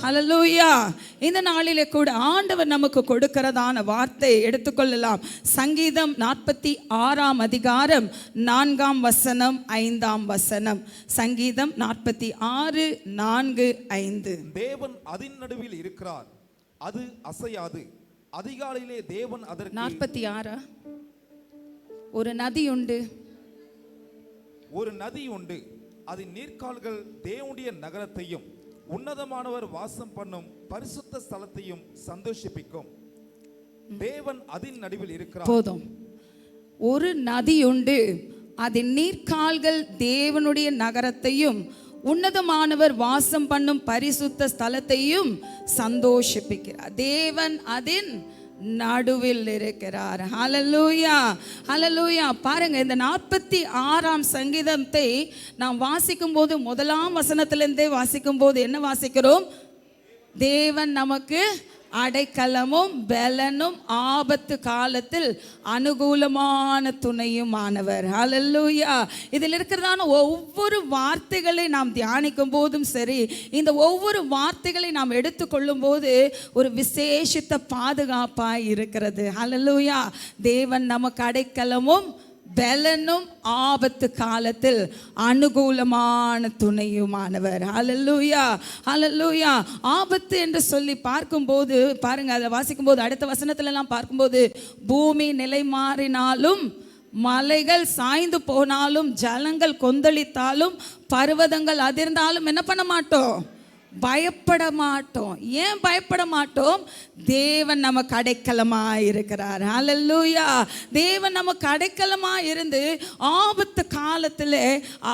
ஹல்லேலூயா. இந்த நாளிலே கூட ஆண்டவர் நமக்கு கொடுக்கிறதான வார்த்தை எடுத்துக்கொள்ளலாம். சங்கீதம் 46 அதிகாரம் 4 வசனம் 5. சங்கீதம் 46 4 5. தேவன் அதின் நடுவில் இருக்கிறார், அது அசையாது. அதிகாலையிலே தேவன் அதற்கு 46 ஒரு நதி உண்டு, ஒரு நதி உண்டு, அதன் நீர்க்கால்கள் தேவனுடைய நகரத்தையும் உன்னதமானவர் வாசம் பண்ணும் பரிசுத்த ஸ்தலத்தையும் சந்தோஷிப்பிக்கும். தேவன் அதின் நடுவில் இருக்கிறார். போதும். ஒரு நதி உண்டு, அதன் நீர்க்கால்கள் தேவனுடைய நகரத்தையும் உன்னதமானவர் வாசம் பண்ணும் பரிசுத்த ஸ்தலத்தையும் சந்தோஷிப்பிக்கிறார். தேவன் அதின் நடுவில் இருக்கிறார். ஹல்லேலூயா, ஹல்லேலூயா. பாருங்க, இந்த 46 சங்கீதத்தை நாம் வாசிக்கும் போது 1 வசனத்திலிருந்தே வாசிக்கும் போது என்ன வாசிக்கிறோம்? தேவன் நமக்கு அடைக்கலமும் பலனும் ஆபத்து காலத்தில் அனுகூலமான துணையும் ஆனவர். ஹல்லேலூயா. இதில் இருக்கிறதான ஒவ்வொரு வார்த்தைகளை நாம் தியானிக்கும் போதும் சரி, இந்த ஒவ்வொரு வார்த்தைகளை நாம் எடுத்துக்கொள்ளும் போது ஒரு விசேஷித்த பாதுகாப்பாய் இருக்கிறது. ஹல்லேலூயா. தேவன் நமக்கு அடைக்கலமும் பலனும் ஆபத்து காலத்தில் அனுகூலமான துணையுமானவர். ஹல்லேலூயா, ஹல்லேலூயா. ஆபத்து என்று சொல்லி பார்க்கும்போது பாருங்க, அதை வாசிக்கும் போது அடுத்த வசனத்துல எல்லாம் பார்க்கும்போது, பூமி நிலை மாறினாலும், மலைகள் சாய்ந்து போனாலும், ஜலங்கள் கொந்தளித்தாலும், பர்வதங்கள் அதிர்ந்தாலும் என்ன பண்ண மாட்டோம்? பயப்பட மாட்டோம். ஏன் பயப்பட மாட்டோம்? தேவன் நமக்கு அடைக்கலமாய் இருக்கிறார். ஹல்லேலூயா. தேவன் நமக்கு அடைக்கலமாய் இருந்து ஆபத்து காலத்தில்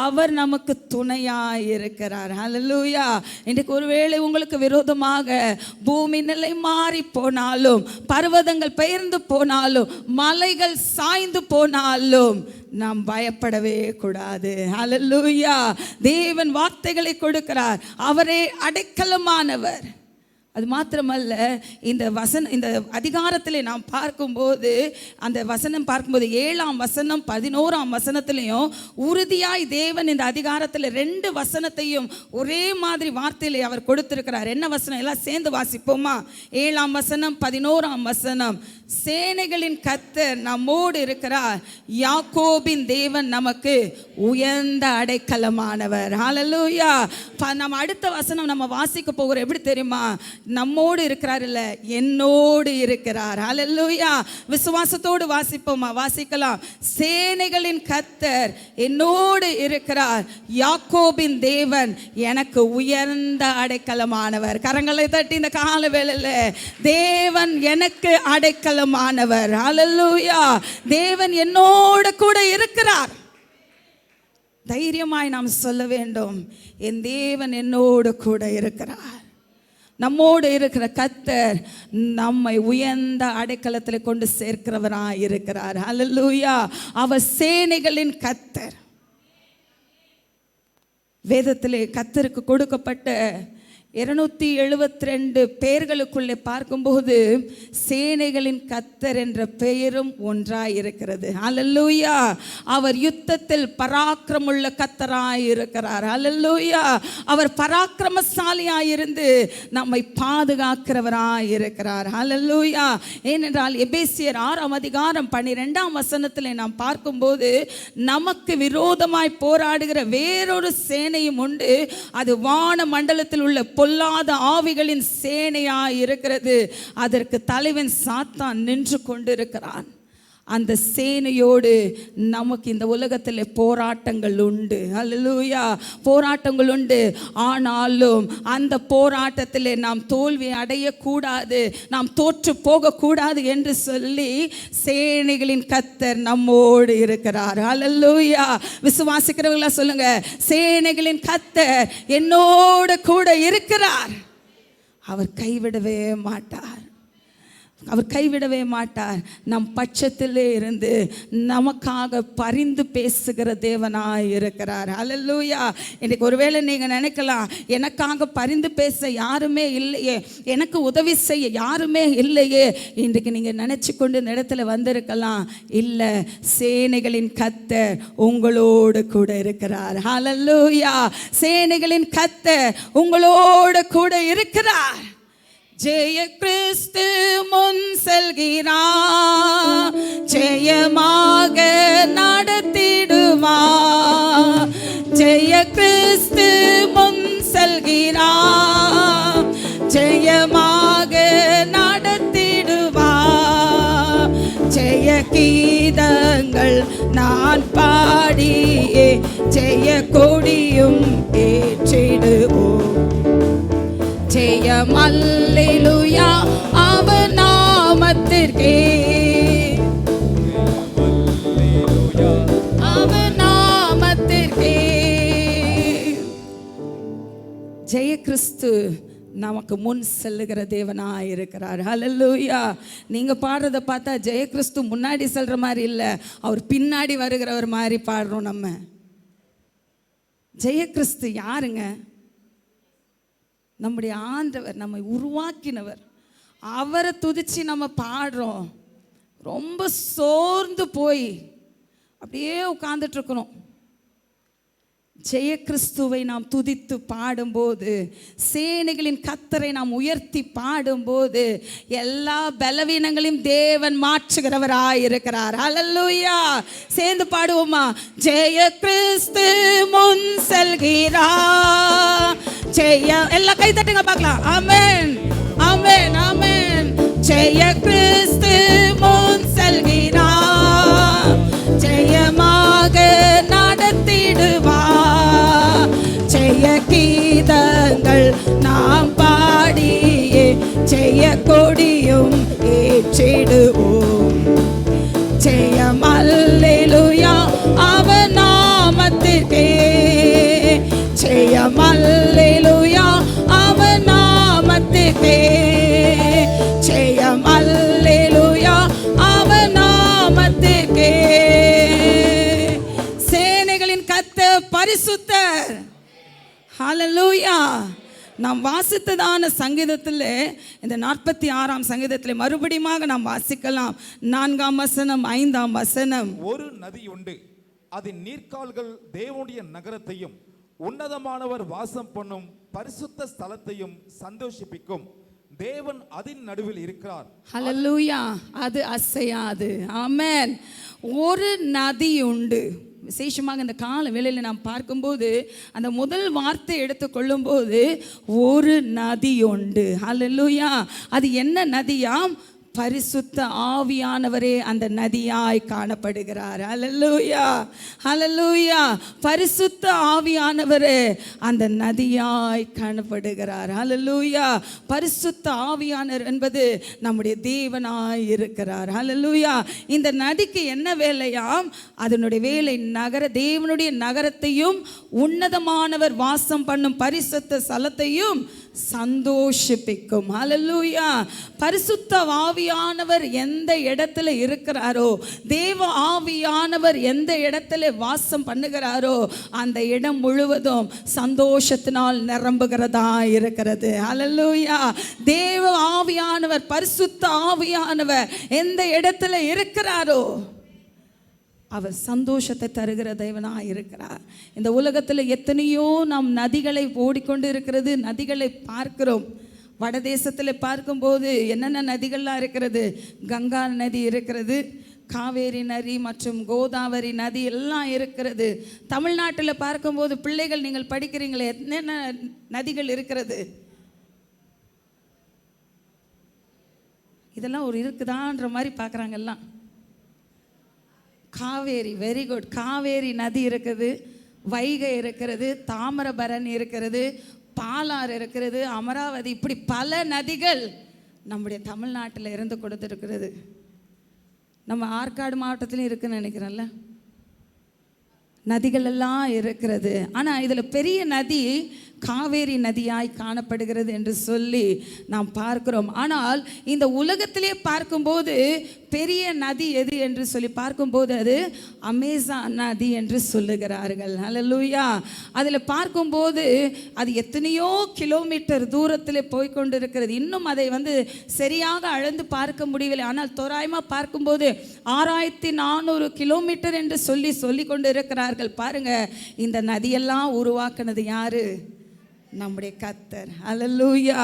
அவர் நமக்கு துணையாய் இருக்கிறார். ஹல்லேலூயா. இன்றைக்கு ஒருவேளை உங்களுக்கு விரோதமாக பூமி நிலை மாறி போனாலும், பர்வதங்கள் பெயர்ந்து போனாலும், மலைகள் சாய்ந்து போனாலும் நாம் பயப்படவே கூடாது. ஹல்லேலூயா. தேவன் வார்த்தைகளை கொடுக்கிறார். அவரே அடைக்கலமானவர். அது மாத்திரமல்ல, இந்த அதிகாரத்திலே நாம் பார்க்கும்போது, அந்த வசனம் பார்க்கும்போது 7 வசனம் 11 வசனத்திலையும் உறுதியாய் தேவன் இந்த அதிகாரத்தில் 2 வசனத்தையும் ஒரே மாதிரி வார்த்தையிலே அவர் கொடுத்திருக்கிறார். என்ன வசனம்? எல்லாம் சேர்ந்து வாசிப்போமா? 7 வசனம் 11 வசனம். சேனைகளின் கர்த்தர் நம்மோடு இருக்கிறார், யாக்கோபின் தேவன் நமக்கு உயர்ந்த அடைக்கலமானவர். ஹல்லேலூயா. நம்ம அடுத்த வசனம் நம்ம வாசிக்க போகிறோம். எப்படி தெரியுமா? நம்மோடு இருக்கிறார் இல்ல, என்னோடு இருக்கிறார். ஹல்லேலூயா. விசுவாசத்தோடு வாசிப்போமா? வாசிக்கலாம். சேனைகளின் கர்த்தர் என்னோடு இருக்கிறார், யாக்கோபின் தேவன் எனக்கு உயர்ந்த அடைக்கலமானவர். கரங்களை தட்டி இந்த கால வேளையில, தேவன் எனக்கு அடைக்கலமானவர். ஹல்லேலூயா. தேவன் என்னோடு கூட இருக்கிறார். தைரியமாய் நாம் சொல்ல வேண்டும், என் தேவன் என்னோடு கூட இருக்கிறார். நம்மோடு இருக்கிற கர்த்தர் நம்மை உயர்ந்த அடைக்கலத்தில் கொண்டு சேர்க்கிறவராய் இருக்கிறார். ஹல்லேலூயா. அவர் சேனைகளின் கர்த்தர். வேதத்திலே கர்த்தருக்கு கொடுக்கப்பட்ட 272 பெயர்களுக்குள்ளே பார்க்கும்போது சேனைகளின் கர்த்தர் என்ற பெயரும் ஒன்றாய் இருக்கிறது. ஹல்லேலூயா. அவர் யுத்தத்தில் பராக்கிரமுள்ள கர்த்தராய் இருக்கிறார். ஹல்லேலூயா. அவர் பராக்கிரமசாலியாய் இருந்து நம்மை பாதுகாக்கிறவராய் இருக்கிறார். ஹல்லேலூயா. ஏனென்றால் எபேசியர் 6 அதிகாரம் 12 வசனத்திலே நாம் பார்க்கும்போது, நமக்கு விரோதமாய் போராடுகிற வேறொரு சேனையும் உண்டு, அது வான மண்டலத்தில் உள்ள பொல்லாத ஆவிகளின் சேனையாய் இருக்கிறது. அதற்கு தலைவன் சாத்தான் நின்று கொண்டிருக்கிறான். அந்த சேனையோடு நமக்கு இந்த உலகத்தில் போராட்டங்கள் உண்டு. ஹல்லேலூயா. போராட்டங்கள் உண்டு. ஆனாலும் அந்த போராட்டத்தில் நாம் தோல்வி அடையக்கூடாது, நாம் தோற்று போகக்கூடாது என்று சொல்லி சேனைகளின் கர்த்தர் நம்மோடு இருக்கிறார். ஹல்லேலூயா. விசுவாசிக்கிறவங்களா சொல்லுங்க, சேனைகளின் கர்த்தர் என்னோடு கூட இருக்கிறார். அவர் கைவிடவே மாட்டார். அவர் கைவிடவே மாட்டார். நம் பட்சத்திலே இருந்து நமக்காக பரிந்து பேசுகிற தேவனாய் இருக்கிறார். அல்லேலூயா. இன்னைக்கு ஒருவேளை நீங்கள் நினைக்கலாம், எனக்காக பரிந்து பேச யாருமே இல்லையே, எனக்கு உதவி செய்ய யாருமே இல்லையே. இன்றைக்கு நீங்கள் நினச்சி கொண்டு இந்த இடத்துல வந்திருக்கலாம். இல்லை, சேனைகளின் கர்த்தர் உங்களோடு கூட இருக்கிறார். அல்லேலூயா. சேனைகளின் கர்த்தர் உங்களோடு கூட இருக்கிறார். ஜெய கிறிஸ்து முன் செல்கிறார், ஜெயமாக நடத்திடுவார். ஜெய கிறிஸ்து முன் செல்கிறார், ஜெயமாக நடத்திடுவார். ஜெய கீதங்கள் நான் பாடியே ஜெய கொடியும் ஏற்றிடுவோம். ஜெயம் அல்லேலூயா அவர் நாமத்திற்கே, அவர் நாமத்திற்கே. ஜெய கிறிஸ்து நமக்கு முன் செல்லுகிற தேவனாய் இருக்கிறார். ஹல்லேலூயா. நீங்க பாடுறத பார்த்தா ஜெய கிறிஸ்து முன்னாடி செல்ற மாதிரி இல்லை, அவர் பின்னாடி வருகிறவர் மாதிரி பாடுறோம். நம்ம ஜெய கிறிஸ்து யாருங்க? நம்முடைய ஆண்டவர், நம்மை உருவாக்கினவர். அவரை துதிச்சு நம்ம பாடுறோம். ரொம்ப சோர்ந்து போய் அப்படியே உட்கார்ந்துட்டு இருக்கிறோம். ஜெய கிறிஸ்துவை நாம் துதித்து பாடும்போது, சேனைகளின் கர்த்தரை நாம் உயர்த்தி பாடும்போது, எல்லா பலவீனங்களையும் தேவன் மாற்றுகிறவராய் இருக்கிறார். ஹல்லேலூயா. சேர்ந்து பாடுவோமா? ஜெய கிறிஸ்து முன் செல்கிறார், ஜெய. எல்லாம் கை தட்டுங்க பார்க்கலாம். ஆமென், ஆமென், ஆமென். ஜெய கிறிஸ்து முன் செல்கிறார், ஜெயமாக நடத்திடுவார். ஜெய கீதங்கள் நாம் பாடியே ஜெய கொடியும் ஏற்றிடுவோம். ஜெயம் அல்லேலூயா அவர் நாமத்திற்கே, ஜெயம் அல்லேலூயா அவர் நாமத்திற்கே, ஜெயம் அல்லேலூயா அவர் நாமத்திற்கே. சேனைகளின் கர்த்தர் பரிசுத்தர். ஹல்லேலூயா. நாம் வாசித்ததான சங்கீதத்தில், இந்த 46ஆம் சங்கீதத்தில் மறுபடியும் நாம் வாசிக்கலாம். 4ஆம் வசனம், 5ஆம் வசனம். ஒரு நதி உண்டு, அதன் நீர்க்கால்கள் தேவனுடைய நகரத்தையும் உன்னதமானவர் வாசம் பண்ணும் பரிசுத்த ஸ்தலத்தையும் சந்தோஷிப்பிக்கும். தேவன் அதன் நடுவில் இருக்கிறார். ஹல்லேலூயா. அது அசையாது. ஆமென். ஒரு நதி உண்டு. விசேஷமாக இந்த கால வேளையில் நாம் பார்க்கும்போது, அந்த முதல் வார்த்தை எடுத்துக்கொள்ளும் போது ஒரு நதி உண்டு. ஹல்லேலூயா. அது என்ன நதியாம்? பரிசுத்த ஆவியானவரே அந்த நதியாய் காணப்படுகிறார். ஹல்லேலூயா, ஹல்லேலூயா. பரிசுத்த ஆவியானவரே அந்த நதியாய் காணப்படுகிறார். ஹல்லேலூயா. பரிசுத்த ஆவியானவர் என்பது நம்முடைய தேவனாய் இருக்கிறார். ஹல்லேலூயா. இந்த நதிக்கு என்ன வேலையாம்? அதனுடைய வேலை தேவனுடைய நகரத்தையும் உன்னதமானவர் வாசம் பண்ணும் பரிசுத்த ஸ்தலத்தையும் சந்தோஷிப்பிக்கும். ஹல்லேலூயா. பரிசுத்த ஆவியானவர் எந்த இடத்துல இருக்கிறாரோ, தேவ ஆவியானவர் எந்த இடத்துல வாசம் பண்ணுகிறாரோ, அந்த இடம் முழுவதும் சந்தோஷத்தினால் நிரம்புகிறதா இருக்கிறது. ஹல்லேலூயா. தேவ ஆவியானவர், பரிசுத்த ஆவியானவர் எந்த இடத்துல இருக்கிறாரோ அவர் சந்தோஷத்தை தருகிற தேவனாக இருக்கிறார். இந்த உலகத்தில் எத்தனையோ நாம் நதிகளை ஓடிக்கொண்டு இருக்கிறது, நதிகளை பார்க்கிறோம். வடதேசத்தில் பார்க்கும்போது என்னென்ன நதிகள்லாம் இருக்கிறது? கங்கா நதி இருக்கிறது, காவேரி நதி மற்றும் கோதாவரி நதி எல்லாம் இருக்கிறது. தமிழ்நாட்டில் பார்க்கும்போது பிள்ளைகள், நீங்கள் படிக்கிறீங்களே, என்னென்ன நதிகள் இருக்கிறது? இதெல்லாம் ஒரு இருக்குதான்ற மாதிரி பார்க்குறாங்க எல்லாம். Kaveri, very good. காவேரி நதி இருக்குது, வைகை இருக்கிறது, தாமிரபரணி இருக்கிறது, பாலாறு இருக்கிறது, அமராவதி, இப்படி பல நதிகள் நம்முடைய தமிழ்நாட்டில் இருந்து கொடுத்துருக்கிறது. நம்ம ஆற்காடு மாவட்டத்திலையும் இருக்குன்னு நினைக்கிறேன்ல, நதிகள் எல்லாம் இருக்கிறது. ஆனால் இதில் பெரிய நதி காவேரி நதியாய் காணப்படுகிறது என்று சொல்லி நாம் பார்க்கிறோம். ஆனால் இந்த உலகத்திலே பார்க்கும்போது பெரிய நதி எது என்று சொல்லி பார்க்கும்போது அது அமேசான் நதி என்று சொல்லுகிறார்கள். ஹல்லேலூயா. அதில் பார்க்கும்போது அது எத்தனையோ கிலோமீட்டர் தூரத்தில் போய்கொண்டிருக்கிறது. இன்னும் அதை சரியாக அளந்து பார்க்க முடியவில்லை. ஆனால் தோராயமாக பார்க்கும்போது 6400 கிலோமீட்டர் என்று சொல்லி கொண்டு இருக்கிறார்கள். பாருங்க, இந்த நதியெல்லாம் உருவாக்குனது யாரு? நம்முடைய கர்த்தர். ஹல்லேலூயா,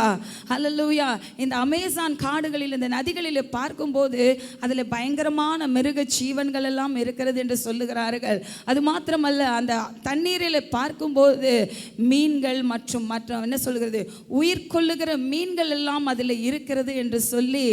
ஹல்லேலூயா. இந்த அமேசான் காடுகளில், இந்த நதிகளில் பார்க்கும்போது அதில் பயங்கரமான மிருக ஜீவன்கள் எல்லாம் இருக்கிறது என்று சொல்லுகிறார்கள். அது மாத்திரமல்ல, அந்த தண்ணீரில் பார்க்கும்போது மீன்கள் மற்றும் என்ன சொல்லுகிறது, உயிர் கொள்ளுகிற மீன்கள் எல்லாம் அதில் இருக்கிறது என்று சொல்லி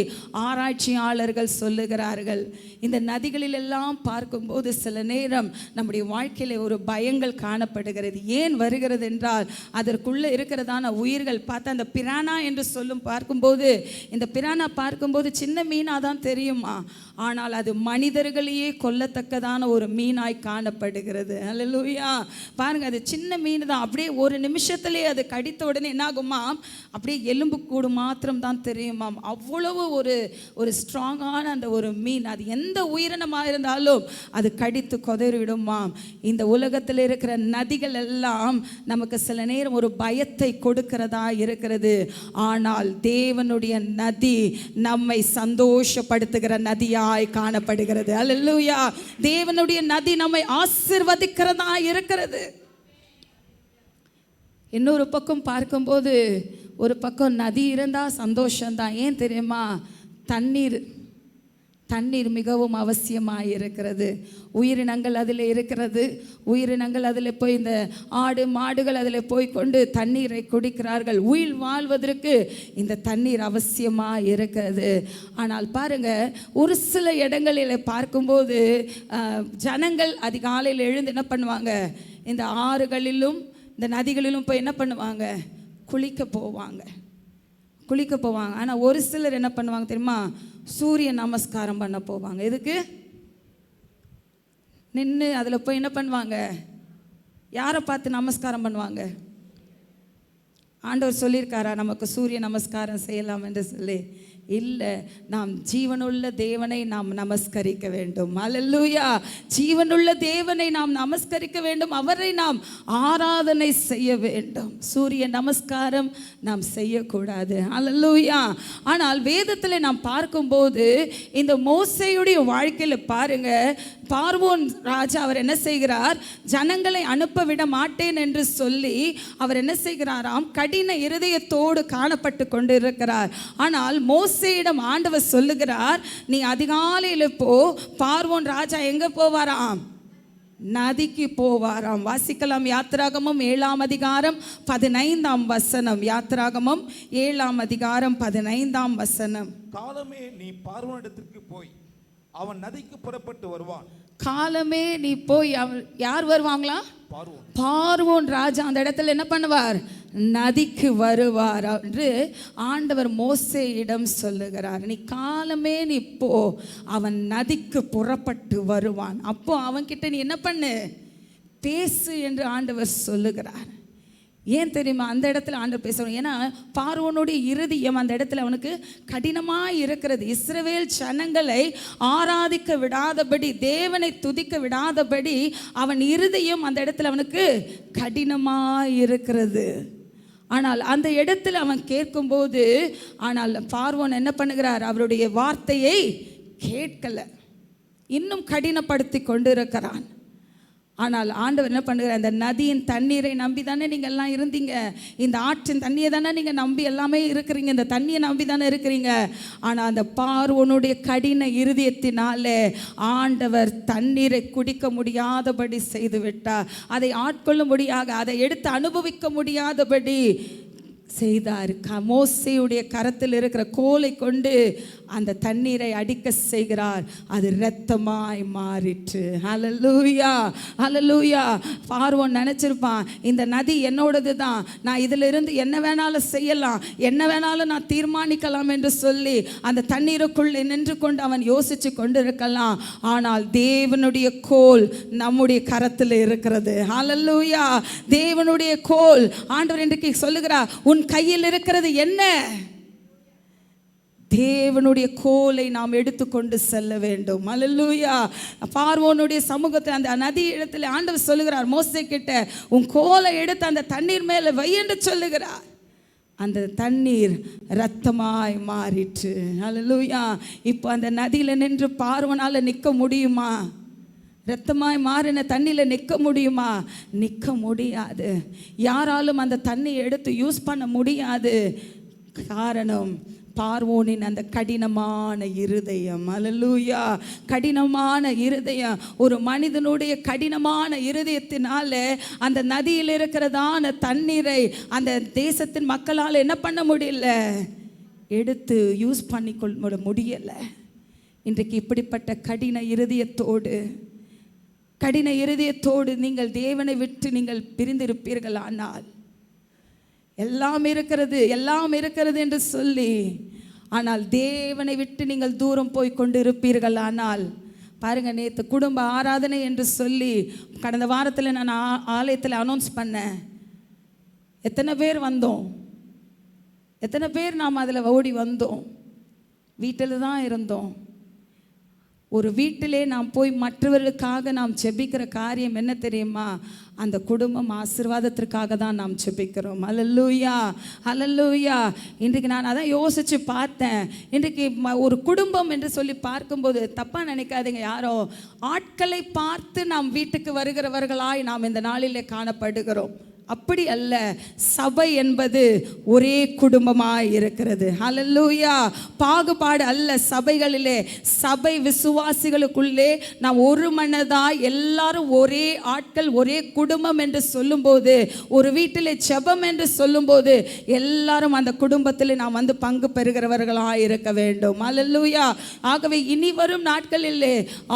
ஆராய்ச்சியாளர்கள் சொல்லுகிறார்கள். இந்த நதிகளில் எல்லாம் பார்க்கும்போது சில நேரம் நம்முடைய வாழ்க்கையில் ஒரு பயங்கள் காணப்படுகிறது. ஏன் வருகிறது என்றால், அதற்குள்ள இருக்கிறதான உயிர்கள் பார்த்தா அந்த பிரானா என்று சொல்லும் பார்க்கும்போது, இந்த பிரானா பார்க்கும்போது சின்ன மீனாக தான் தெரியுமா, ஆனால் அது மனிதர்களையே கொல்லத்தக்கதான ஒரு மீனாய் காணப்படுகிறது. ஹல்லேலூயா. பாருங்க, அது சின்ன மீன் தான். அப்படியே ஒரு நிமிஷத்திலே அது கடித்த உடனே என்னாகுமா, அப்படியே எலும்பு கூடு மாத்திரம் தான் தெரியுமாம். அவ்வளவு ஒரு ஸ்ட்ராங்கான அந்த ஒரு மீன். அது எந்த உயிரினமாக இருந்தாலும் அது கடித்து கொதறிவிடுமாம். இந்த உலகத்தில் இருக்கிற நதிகள் எல்லாம் நமக்கு சில நேரம் ஒரு பயத்தை கொடுக்கிறதா இருக்கிறது. ஆனால் தேவனுடைய நதி நம்மை சந்தோஷப்படுத்துகிற நதியாய் காணப்படுகிறது. அல்லேலூயா. தேவனுடைய நதி நம்மை ஆசீர்வதிக்கிறதா இருக்கிறது. இன்னொரு பக்கம் பார்க்கும்போது, ஒரு பக்கம் நதி இருந்தால் சந்தோஷம்தான். ஏன் தெரியுமா? தண்ணீர் மிகவும் அவசியமாக இருக்கிறது. உயிரினங்கள் அதில் இருக்கிறது. உயிரினங்கள் அதில் போய், இந்த ஆடு மாடுகள் அதில் போய் கொண்டு தண்ணீரை குடிக்கிறார்கள். உயிர் வாழ்வதற்கு இந்த தண்ணீர் அவசியமாக இருக்கிறது. ஆனால் பாருங்க, ஒரு சில இடங்களில் பார்க்கும்போது ஜனங்கள் அதிகாலையில் எழுந்து என்ன பண்ணுவாங்க, இந்த ஆறுகளிலும் இந்த நதிகளிலும் போய் என்ன பண்ணுவாங்க, குளிக்க போவாங்க. ஆனால் ஒரு சிலர் என்ன பண்ணுவாங்க தெரியுமா, சூரிய நமஸ்காரம் பண்ண போவாங்க. எதுக்கு? நின்று அதில் போய் என்ன பண்ணுவாங்க, யாரை பார்த்து நமஸ்காரம் பண்ணுவாங்க? ஆண்டவர் சொல்லியிருக்காரா நமக்கு சூரிய நமஸ்காரம் செய்யலாம் என்று சொல்லி? இல்லை, நாம் ஜீவனுள்ள தேவனை நாம் நமஸ்கரிக்க வேண்டும். அல்லேலூயா. ஜீவனுள்ள தேவனை நாம் நமஸ்கரிக்க வேண்டும். அவரை நாம் ஆராதனை செய்ய வேண்டும். சூரிய நமஸ்காரம் நாம் செய்யக்கூடாது. அல்லேலூயா. ஆனால் வேதத்தில் நாம் பார்க்கும்போது, இந்த மோசேயுடைய வாழ்க்கையில் பாருங்க, பார்வோன் ராஜா அவர் என்ன செய்கிறார், ஜனங்களை அனுப்ப விட மாட்டேன் என்று சொல்லி அவர் என்ன செய்கிறாராம், கடின இருதயத்தோடு காணப்பட்டு கொண்டு இருக்கிறார். ஆனால் மோசேயிடம் ஆண்டவர் சொல்லுகிறார், நீ அதிகாலையில் போ. பார்வோன் ராஜா எங்க போவாராம்? நதிக்கு போவாராம். வாசிக்கலாம். யாத்திராகமம் 7ஆம் அதிகாரம் 15ஆம் வசனம். யாத்திராகமம் 7ஆம் அதிகாரம் 15ஆம் வசனம். காலமே நீ பார்வோனிடத்திற்கு போய் அவன் நதிக்கு புறப்பட்டு வருவான். காலமே நீ போய், யார் வருவாங்களா? பார்வோன் ராஜா அந்த இடத்துல என்ன பண்ணுவார், நதிக்கு வருவார் என்று ஆண்டவர் மோசேயிடம் சொல்லுகிறார். நீ காலமே நீ போ, அவன் நதிக்கு புறப்பட்டு வருவான். அப்போ அவன்கிட்ட நீ என்ன பண்ணு, பேசு என்று ஆண்டவர் சொல்லுகிறார். ஏன் தெரியுமா அந்த இடத்துல ஆண்டவர் பேசுகிறோம்? ஏன்னா பார்வோனுடைய இருதயம் அந்த இடத்துல அவனுக்கு கடினமாக இருக்கிறது. இஸ்ரவேல் ஜனங்களை ஆராதிக்க விடாதபடி, தேவனை துதிக்க விடாதபடி அவன் இருதயம் அந்த இடத்துல அவனுக்கு கடினமாக இருக்கிறது. ஆனால் அந்த இடத்துல அவன் கேட்கும்போது, ஆனால் பார்வோன் என்ன பண்ணுகிறார், அவருடைய வார்த்தையை கேட்கலை, இன்னும் கடினப்படுத்தி கொண்டு இருக்கிறான். ஆனால் ஆண்டவர் என்ன பண்ணுகிறார், அந்த நதியின் தண்ணீரை நம்பி தானே நீங்கள் எல்லாம் இருந்தீங்க, இந்த ஆற்றின் தண்ணியை தானே நீங்கள் நம்பி எல்லாமே இருக்கிறீங்க, இந்த தண்ணியை நம்பி தானே இருக்கிறீங்க. ஆனால் அந்த பார்வோனுடைய கடின இருதயத்தினாலே ஆண்டவர் தண்ணீரை குடிக்க முடியாதபடி செய்து விட்டார். அதை ஆட்கொள்ள முடியாத, அதை எடுத்து அனுபவிக்க முடியாதபடி செய்தார். மோசேயுடைய கரத்தில் இருக்கிற கோலை கொண்டு அந்த தண்ணீரை அடிக்க செய்கிறார். அது இரத்தமாய் மாறிற்று. ஹல்லேலூயா, ஹல்லேலூயா. பார்வோன் நினைச்சிருப்பான், இந்த நதி என்னோடது தான், நான் இதிலிருந்து என்ன வேணாலும் செய்யலாம், என்ன வேணாலும் நான் தீர்மானிக்கலாம் என்று சொல்லி அந்த தண்ணீருக்குள்ளே நின்று கொண்டு அவன் யோசிச்சு கொண்டு இருக்கலாம். ஆனால் தேவனுடைய கோல் நம்முடைய கரத்தில் இருக்கிறது. ஹல்லேலூயா. தேவனுடைய கோல். ஆண்டவர் இன்றைக்கு சொல்லுகிறார், உன் கையில் இருக்கிறது என்ன? தேவனுடைய கோலை நாம் எடுத்துக்கொண்டு செல்ல வேண்டும். ஹல்லேலூயா. பார்வோனுடைய சமூகத்தில் அந்த நதி இடத்துல ஆண்டவர் சொல்லுகிறார் மோசே கிட்ட, உன் கோலை எடுத்து அந்த தண்ணீர் மேலே வை என்று சொல்லுகிறார். அந்த தண்ணீர் இரத்தமாய் மாறிற்று. ஹல்லேலூயா. இப்போ அந்த நதியில் நின்று பார்வோனால நிற்க முடியுமா? இரத்தமாய் மாறின தண்ணியில் நிற்க முடியுமா? நிற்க முடியாது. யாராலும் அந்த தண்ணியை எடுத்து யூஸ் பண்ண முடியாது. காரணம், பார்வோனின் அந்த கடினமான இருதயம். ஹல்லேலூயா. கடினமான இருதயம். ஒரு மனிதனுடைய கடினமான இருதயத்தினால அந்த நதியில் இருக்கிறதான தண்ணீரை அந்த தேசத்தின் மக்களால் என்ன பண்ண முடியல? எடுத்து யூஸ் பண்ணிக்கொள்ள முடியலை. இன்றைக்கு இப்படிப்பட்ட கடின இருதயத்தோடு நீங்கள் தேவனை விட்டு நீங்கள் பிரிந்திருப்பீர்கள். ஆனால் எல்லாம் இருக்கிறது என்று சொல்லி, ஆனால் தேவனை விட்டு நீங்கள் தூரம் போய் கொண்டு இருப்பீர்கள். ஆனால் பாருங்க, நேற்று குடும்ப ஆராதனை என்று சொல்லி கடந்த வாரத்தில் நான் ஆலயத்தில் அனௌன்ஸ் பண்ணேன். எத்தனை பேர் வந்தோம்? எத்தனை பேர் நாம் அதில் ஓடி வந்தோம்? வீட்டில் தான் இருந்தோம். ஒரு வீட்டிலே நாம் போய் மற்றவர்களுக்காக நாம் ஜெபிக்கிற காரியம் என்ன தெரியுமா? அந்த குடும்பம் ஆசீர்வாதத்திற்காக தான் நாம் ஜெபிக்கிறோம். ஹல்லேலூயா, ஹல்லேலூயா. இன்றைக்கு நான் அதான் யோசித்து பார்த்தேன். இன்றைக்கு ஒரு குடும்பம் என்று சொல்லி பார்க்கும்போது தப்பாக நினைக்காதீங்க. யாரோ ஆட்களை பார்த்து நாம் வீட்டுக்கு வருகிறவர்களாய் நாம் இந்த நாளிலே காணப்படுகிறோம். அப்படி அல்ல. சபை என்பது ஒரே குடும்பமாய் இருக்கிறது. ஹல்லேலூயா. பாகுபாடு அல்ல. சபைகளிலே, சபை விசுவாசிகளுக்குள்ளே நாம் ஒரு மனதாய் எல்லாரும் ஒரே ஆட்கள், ஒரே குடும்பம் என்று சொல்லும்போது, ஒரு வீட்டிலே ஜெபம் என்று சொல்லும்போது எல்லாரும் அந்த குடும்பத்தில் நாம் வந்து பங்கு பெறுகிறவர்களாய் இருக்க வேண்டும். ஹல்லேலூயா. ஆகவே இனி வரும் நாட்களிலே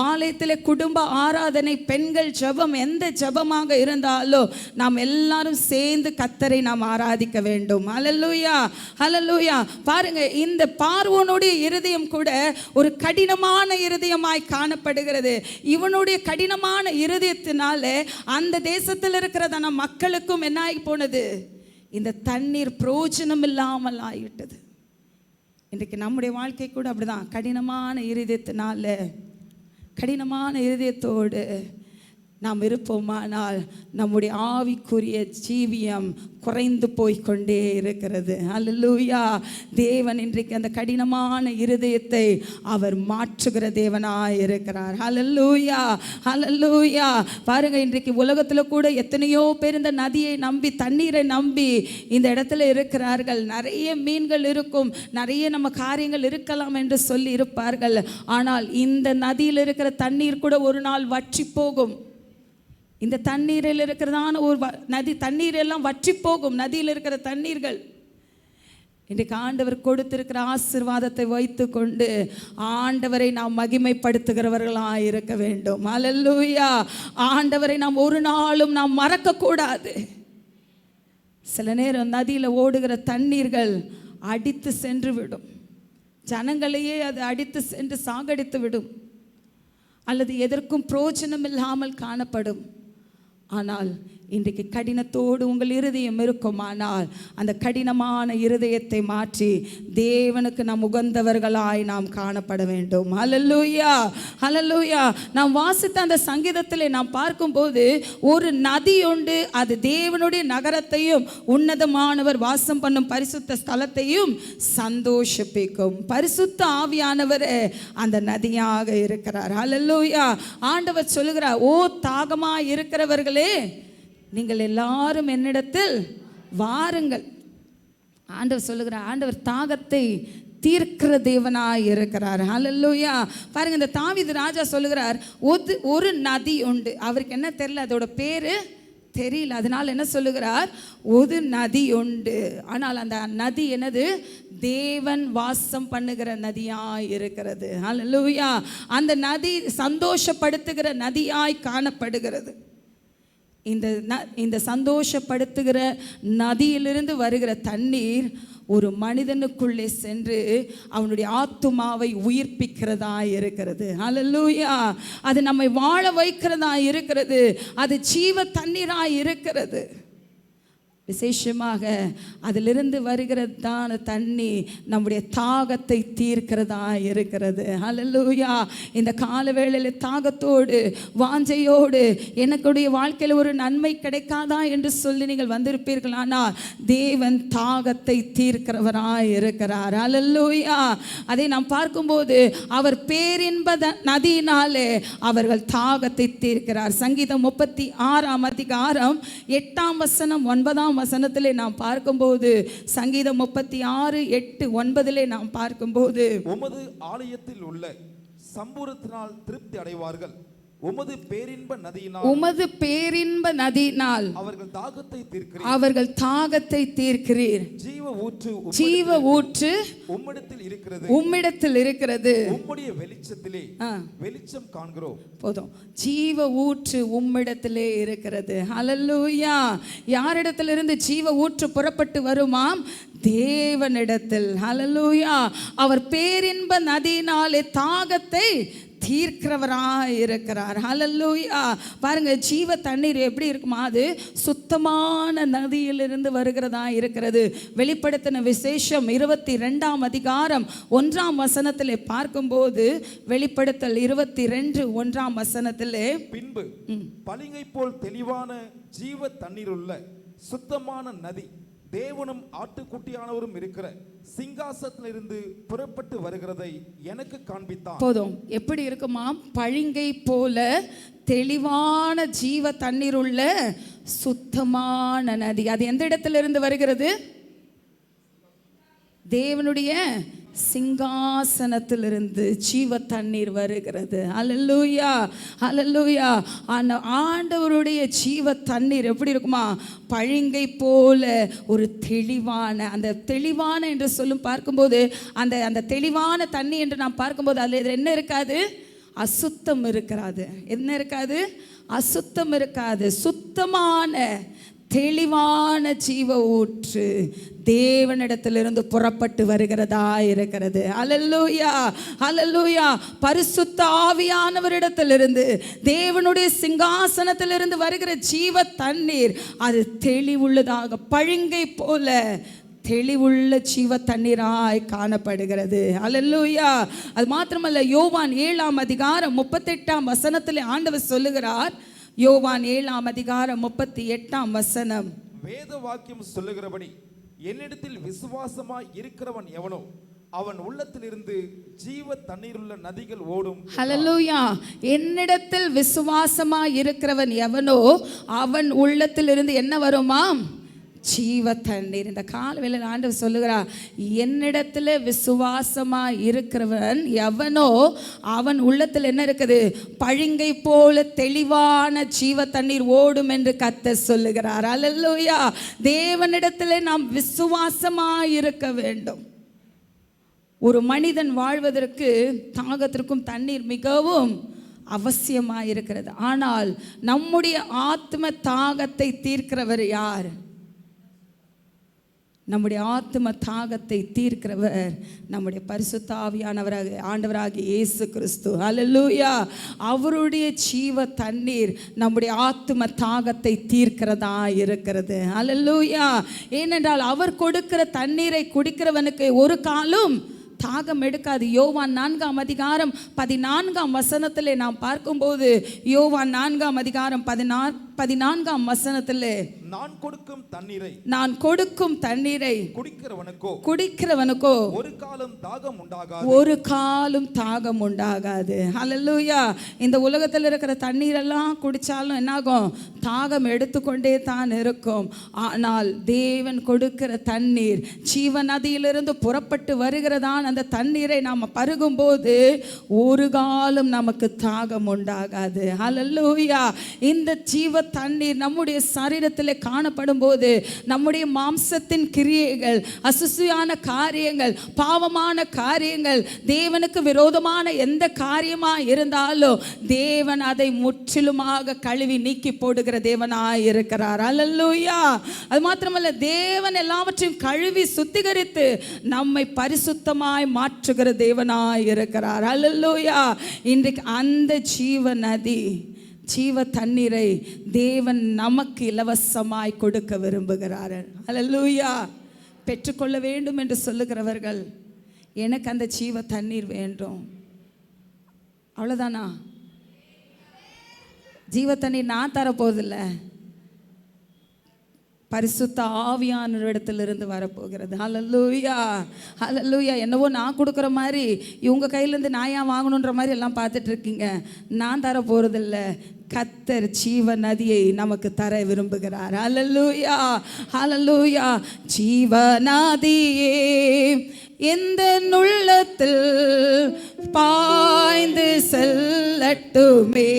ஆலயத்திலே குடும்ப ஆராதனை, பெண்கள் ஜெபம், எந்த ஜெபமாக இருந்தாலும் நாம் எல்லாரும் சேர்ந்து கர்த்தரை நாம் ஆராதிக்க வேண்டும். ஹல்லேலூயா, ஹல்லேலூயா. பாருங்க, இந்த பார்வோனுடைய இருதயம் கூட ஒரு கடினமான இருதயமாய் காணப்படுகிறது. இவனுடைய கடினமான இருதயத்தினால அந்த தேசத்தில் இருக்கிறதான மக்களுக்கும் என்ன ஆகி போனது? இந்த தண்ணீர் பிரயோஜனம் இல்லாமல் ஆகிவிட்டது. இன்றைக்கு நம்முடைய வாழ்க்கை கூட அப்படிதான். கடினமான இருதயத்தோடு நாம் இருப்போமானால் நம்முடைய ஆவிக்குரிய ஜீவியம் குறைந்து போய்கொண்டே இருக்கிறது. ஹல்லேலூயா. தேவன் இன்றைக்கு அந்த கடினமான இருதயத்தை அவர் மாற்றுகிற தேவனாய் இருக்கிறார். ஹல்லேலூயா, ஹல்லேலூயா. பாருங்க, இன்றைக்கு உலகத்தில் கூட எத்தனையோ பேர் இந்த நதியை நம்பி, தண்ணீரை நம்பி இந்த இடத்துல இருக்கிறார்கள். நிறைய மீன்கள் இருக்கும், நிறைய நம்ம காரியங்கள் இருக்கலாம் என்று சொல்லி இருப்பார்கள். ஆனால் இந்த நதியில் இருக்கிற தண்ணீர் கூட ஒரு நாள் வற்றி போகும். இந்த தண்ணீரில் இருக்கிறதான ஒரு தண்ணீர் எல்லாம் வற்றி போகும். நதியில் இருக்கிற தண்ணீர்கள். இன்றைக்கு ஆண்டவர் கொடுத்திருக்கிற ஆசீர்வாதத்தை வைத்து கொண்டு ஆண்டவரை நாம் மகிமைப்படுத்துகிறவர்களாக இருக்க வேண்டும். ஹல்லேலூயா. ஆண்டவரை நாம் ஒரு நாளும் நாம் மறக்கக்கூடாது. சில நேரம் நதியில் ஓடுகிற தண்ணீர்கள் அடித்து சென்று விடும். ஜனங்களையே அது அடித்து சென்று சாகடித்து விடும், அல்லது எதற்கும் பிரயோஜனம் இல்லாமல் காணப்படும். ஆனால் இன்றைக்கு கடினத்தோடு உங்கள் இருதயம் இருக்குமானால் அந்த கடினமான இருதயத்தை மாற்றி தேவனுக்கு நாம் உகந்தவர்களாய் நாம் காணப்பட வேண்டும். ஹல்லேலூயா, ஹல்லேலூயா. நாம் வாசித்த அந்த சங்கீதத்திலே நாம் பார்க்கும்போது ஒரு நதி உண்டு, அது தேவனுடைய நகரத்தையும் உன்னதமானவர் வாசம் பண்ணும் பரிசுத்த ஸ்தலத்தையும் சந்தோஷிப்பிக்கும். பரிசுத்த ஆவியானவர் அந்த நதியாக இருக்கிறார். ஹல்லேலூயா. ஆண்டவர் சொல்லுகிறார், ஓ தாகமாய் இருக்கிறவர்களே, நீங்கள் எல்லாரும் என்னிடத்தில் வாருங்கள். ஆண்டவர் சொல்லுகிறார், ஆண்டவர் தாகத்தை தீர்க்கிற தேவனாய் இருக்கிறார். ஹல்லேலூயா. பாருங்க, இந்த தாவீது ராஜா சொல்லுகிறார், ஒரு நதி உண்டு. அவருக்கு என்ன தெரியல, அதோட பேரு தெரியல. அதனால என்ன சொல்லுகிறார், ஒரு நதி உண்டு, ஆனால் அந்த நதி என்னது, தேவன் வாசம் பண்ணுகிற நதியாய் இருக்கிறது. ஹல்லேலூயா. அந்த நதி சந்தோஷப்படுத்துகிற நதியாய் காணப்படுகிறது. இந்த சந்தோஷப்படுத்துகிற நதியிலிருந்து வருகிற தண்ணீர் ஒரு மனிதனுக்குள்ளே சென்று அவனுடைய ஆத்துமாவை உயிர்ப்பிக்கிறதா இருக்கிறது. ஹல்லேலூயா. அது நம்மை வாழ வைக்கிறதா இருக்கிறது. அது ஜீவ தண்ணீராய் இருக்கிறது. விசேஷமாக அதிலிருந்து வருகிறதான தண்ணி நம்முடைய தாகத்தை தீர்க்கிறதா இருக்கிறது. ஹல்லேலூயா. இந்த காலவேளையில் தாகத்தோடு வாஞ்சையோடு எனக்குடைய வாழ்க்கையில் ஒரு நன்மை கிடைக்காதா என்று சொல்லி நீங்கள் வந்திருப்பீர்கள். ஆனால் தேவன் தாகத்தை தீர்க்கிறவராய் இருக்கிறார். ஹல்லேலூயா. அதை நாம் பார்க்கும்போது அவர் பேரின்ப நதியினாலே அவர்கள் தாகத்தை தீர்க்கிறார். சங்கீதம் 36 அதிகாரம் 8 9 வசனத்திலே நாம் பார்க்கும்போது, சங்கீதம் 36 8 9 நாம் பார்க்கும்போது, உமது ஆலயத்தில் உள்ள சம்பூரத்தினால் திருப்தி அடைவார்கள், உமது பேரின்ப நதியினால் அவர்கள் தாகத்தை தீர்க்கிறீர். ஜீவ ஊற்று உம்மிடத்தில் இருக்கிறது, உம்முடைய வெளிச்சத்திலே வெளிச்சம் காண்கிறோம். போதும், ஜீவ ஊற்று உம்மிடத்திலே இருக்கிறது. ஹல்லேலூயா. யாரிடத்திலிருந்து ஜீவ ஊற்று புறப்பட்டு வருமாம்? தேவனிடத்தில். ஹல்லேலூயா. அவர் பேரின்ப நதியினாலே தாகத்தை தீர்க்கிறவராய் இருக்கிறார். ஹல்லேலூயா. பாருங்க, ஜீவ தண்ணீர் எப்படி இருக்குமா? அது சுத்தமான நதியிலிருந்து வருகிறதா இருக்கிறது. வெளிப்படுத்தின விசேஷம் 22 அதிகாரம் 1 வசனத்திலே பார்க்கும்போது, வெளிப்படுத்தல் 22 1 வசனத்திலே, பின்பு பளிங்கை போல் தெளிவான ஜீவ தண்ணீர் உள்ள சுத்தமான நதி தேவனும் ஆட்டுக்குட்டியானவரும் இருக்கிற சிங்காசனத்திலிருந்து புறப்பட்டு வருகிறதை எனக்கு காண்பித்தான். போதும், எப்படி இருக்குமா? பளிங்கை போல தெளிவான ஜீவ தண்ணீர் உள்ள சுத்தமான நதி. அது எந்த இடத்திலிருந்து வருகிறது? தேவனுடைய சிங்காசனத்திலிருந்து ஜீவ தண்ணீர் வருகிறது. ஹல்லேலூயா. ஹல்லேலூயா. ஆண்டவருடைய ஜீவ தண்ணீர் எப்படி இருக்குமா? பளிங்கை போல ஒரு தெளிவான, அந்த தெளிவான என்று சொல்லும் பார்க்கும்போது, அந்த தெளிவான தண்ணி என்று நாம் பார்க்கும்போது அதில் என்ன இருக்காது? அசுத்தம் இருக்காது. என்ன இருக்காது? அசுத்தம் இருக்காது. சுத்தமான தெளிவான ஜீவ ஊற்று தேவனிடத்திலிருந்து புறப்பட்டு வருகிறதா இருக்கிறது. ஹல்லேலூயா. ஹல்லேலூயா. பரிசுத்த ஆவியானவரிடத்திலிருந்து, தேவனுடைய சிங்காசனத்திலிருந்து வருகிற ஜீவ தண்ணீர் அது தெளிவுள்ளதாக, பளிங்கை போல தெளிவுள்ள ஜீவ தண்ணீராய் காணப்படுகிறது. ஹல்லேலூயா. அது மாத்திரமல்ல, யோவான் 7 அதிகாரம் 38 வசனத்திலே ஆண்டவர் சொல்லுகிறார். யோவான் 7 அதிகாரம் 38 வசனம், வேத வாக்கியம் சொல்லுகிறபடி என்னிடத்தில் விசுவாசமாய் இருக்கிறவன் எவனோ அவன் உள்ளத்திலிருந்து ஜீவ தண்ணீருள்ள நதிகள் ஓடும். ஹல்லேலூயா. என்னிடத்தில் விசுவாசமாய் இருக்கிறவன் எவனோ அவன் உள்ளத்திலிருந்து என்ன வருமாம்? ஜீவ தண்ணீர். இந்த காலவேளையில் ஆண்டவர் சொல்லுகிறார், என்னிடத்தில் விசுவாசமாக இருக்கிறவன் எவனோ அவன் உள்ளத்தில் என்ன இருக்குது? பளிங்கை போல தெளிவான ஜீவ தண்ணீர் ஓடும் என்று கர்த்தர் சொல்லுகிறார். ஹல்லேலூயா. தேவனிடத்தில் நாம் விசுவாசமாக இருக்க வேண்டும். ஒரு மனிதன் வாழ்வதற்கு தாகத்திற்கும் தண்ணீர் மிகவும் அவசியமாக இருக்கிறது. ஆனால் நம்முடைய ஆத்ம தாகத்தை தீர்க்கிறவர் யார்? நம்முடைய ஆத்ம தாகத்தை தீர்க்கிறவர் நம்முடைய பரிசுத்த ஆவியானவராக ஆண்டவராகிய இயேசு கிறிஸ்து. ஹல்லேலூயா. அவருடைய ஜீவ தண்ணீர் நம்முடைய ஆத்ம தாகத்தை தீர்க்கிறதா இருக்கிறது. ஹல்லேலூயா. ஏனென்றால் அவர் கொடுக்கிற தண்ணீரை குடிக்கிறவனுக்கு ஒரு காலம் தாகம் எடுக்காது. யோவான் 4 அதிகாரம் 14 வசனத்திலே நாம் பார்க்கும்போது, யோவான் 4 அதிகாரம் 14 வசனத்திலே, நான் கொடுக்கும் தண்ணீரை குடிக்கிறவனுக்கோ ஒரு காலம் தாகம் உண்டாகாது. ஹல்லேலூயா. இந்த உலகத்தில் இருக்கிற தண்ணீரெல்லாம் குடித்தாலும் என்னாகும்? தாகம் எடுத்துக்கொண்டே தான் இருக்கும். ஆனால் தேவன் கொடுக்கிற தண்ணீர் ஜீவ நதியிலிருந்து புறப்பட்டு வருகிறதான் அந்த தண்ணீரை நாம் பருகும்போது ஒரு காலம் நமக்கு தாகம் உண்டாகாது. ஹல்லேலூயா. இந்த ஜீவ தண்ணீர் நம்முடைய சரீரத்தில் காணப்படும் போது நம்முடைய மாம்சத்தின் கிரியைகள், அசுசியான காரியங்கள், பாவமான காரியங்கள், தேவனுக்கு விரோதமான எந்த காரியமாக இருந்தாலும் தேவன் அதை முற்றிலுமாக கழுவி நீக்கி போடுகிற தேவனாய் இருக்கிறார். அல்லேலூயா. அது மாத்திரமல்ல, தேவன் எல்லாவற்றையும் கழுவி சுத்திகரித்து நம்மை பரிசுத்தமாய் மாற்றுகிற தேவனாய் இருக்கிறார். அல்லேலூயா. இன்றைக்கு அந்த ஜீவ நதி, ஜீவ தண்ணீரை தேவன் நமக்கு இலவசமாய் கொடுக்க விரும்புகிறார். அல்லேலூயா. பெற்றுக்கொள்ள வேண்டும் என்று சொல்லுகிறவர்கள், எனக்கு அந்த ஜீவ தண்ணீர் வேண்டும், அவ்வளோதானா? ஜீவ தண்ணீர் நான் தரப்போதில்லை, பரிசுத்த ஆவியானவரிடத்திலிருந்து வரப்போகிறது. ஹல்லேலூயா, ஹல்லேலூயா. என்னவோ நான் கொடுக்குற மாதிரி இவங்க கையிலேருந்து நான் ஏன் வாங்கணுன்ற மாதிரி எல்லாம் பார்த்துட்டு இருக்கீங்க. நான் தர போகிறதில்ல, கர்த்தர் ஜீவ நதியை நமக்கு தர விரும்புகிறார். ஹல்லேலூயா, ஹல்லேலூயா. ஜீவ நதியே எந்த உள்ளத்தில் பாய்ந்து செல்லட்டுமே,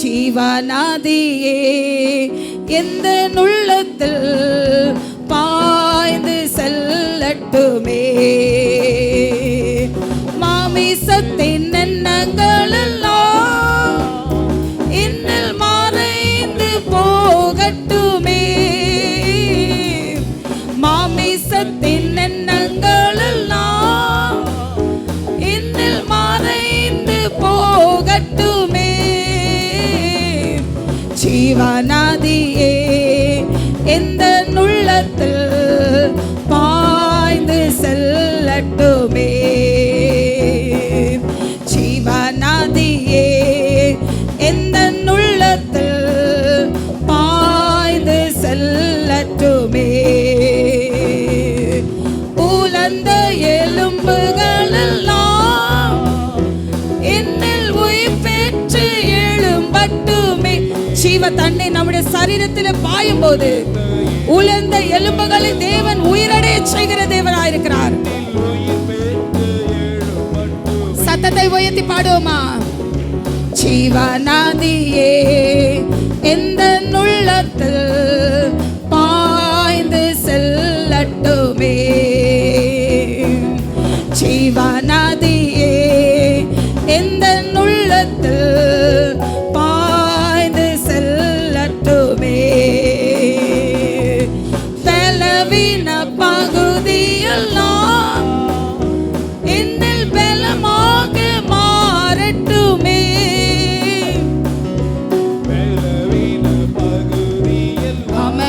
ஜீவநதியே எந்த உள்ளத்தில் பாய்ந்து செல்லட்டுமே, மாமிசத்தின் எண்ணங்கள் எல்லாம் என்னில் மறைந்து போகட்டுமே, மாமிசத்தின் எண்ணங்கள் எல்லாம் என்னில் மறைந்து போகட்டுமே, ஜீவநதியே எந்த உள்ளத்தில் பாய்ந்து செல்லட்டுமே, ஜீவநதியே எந்த உள்ளத்தில் பாய்ந்து செல்லட்டுமே, உலர்ந்த எலும்புகள் எல்லாம் என்னில் உயிர் பெற்று எழும்பட்டுமே. ஜீவ தண்ணீர் நம்முடைய சரீரத்தில் பாயும் போது உலர்ந்த எலும்புகளை தேவன் உயிரடைய செய்கிற தேவனாயிருக்கிறார். சத்தத்தை உயர்த்தி பாடுவோமா? ஜீவநதியே எந்த உள்ளத்தில் பாய்ந்து செல்லட்டுமே, ஜீவநதியே எந்த உள்ளத்தில் பாய்ந்து செல்லட்டுமே, பலவீன பகுதியெல்லாம் என்னில் பலமாக மாறட்டுமே, பலவீன பகுதியெல்லாம்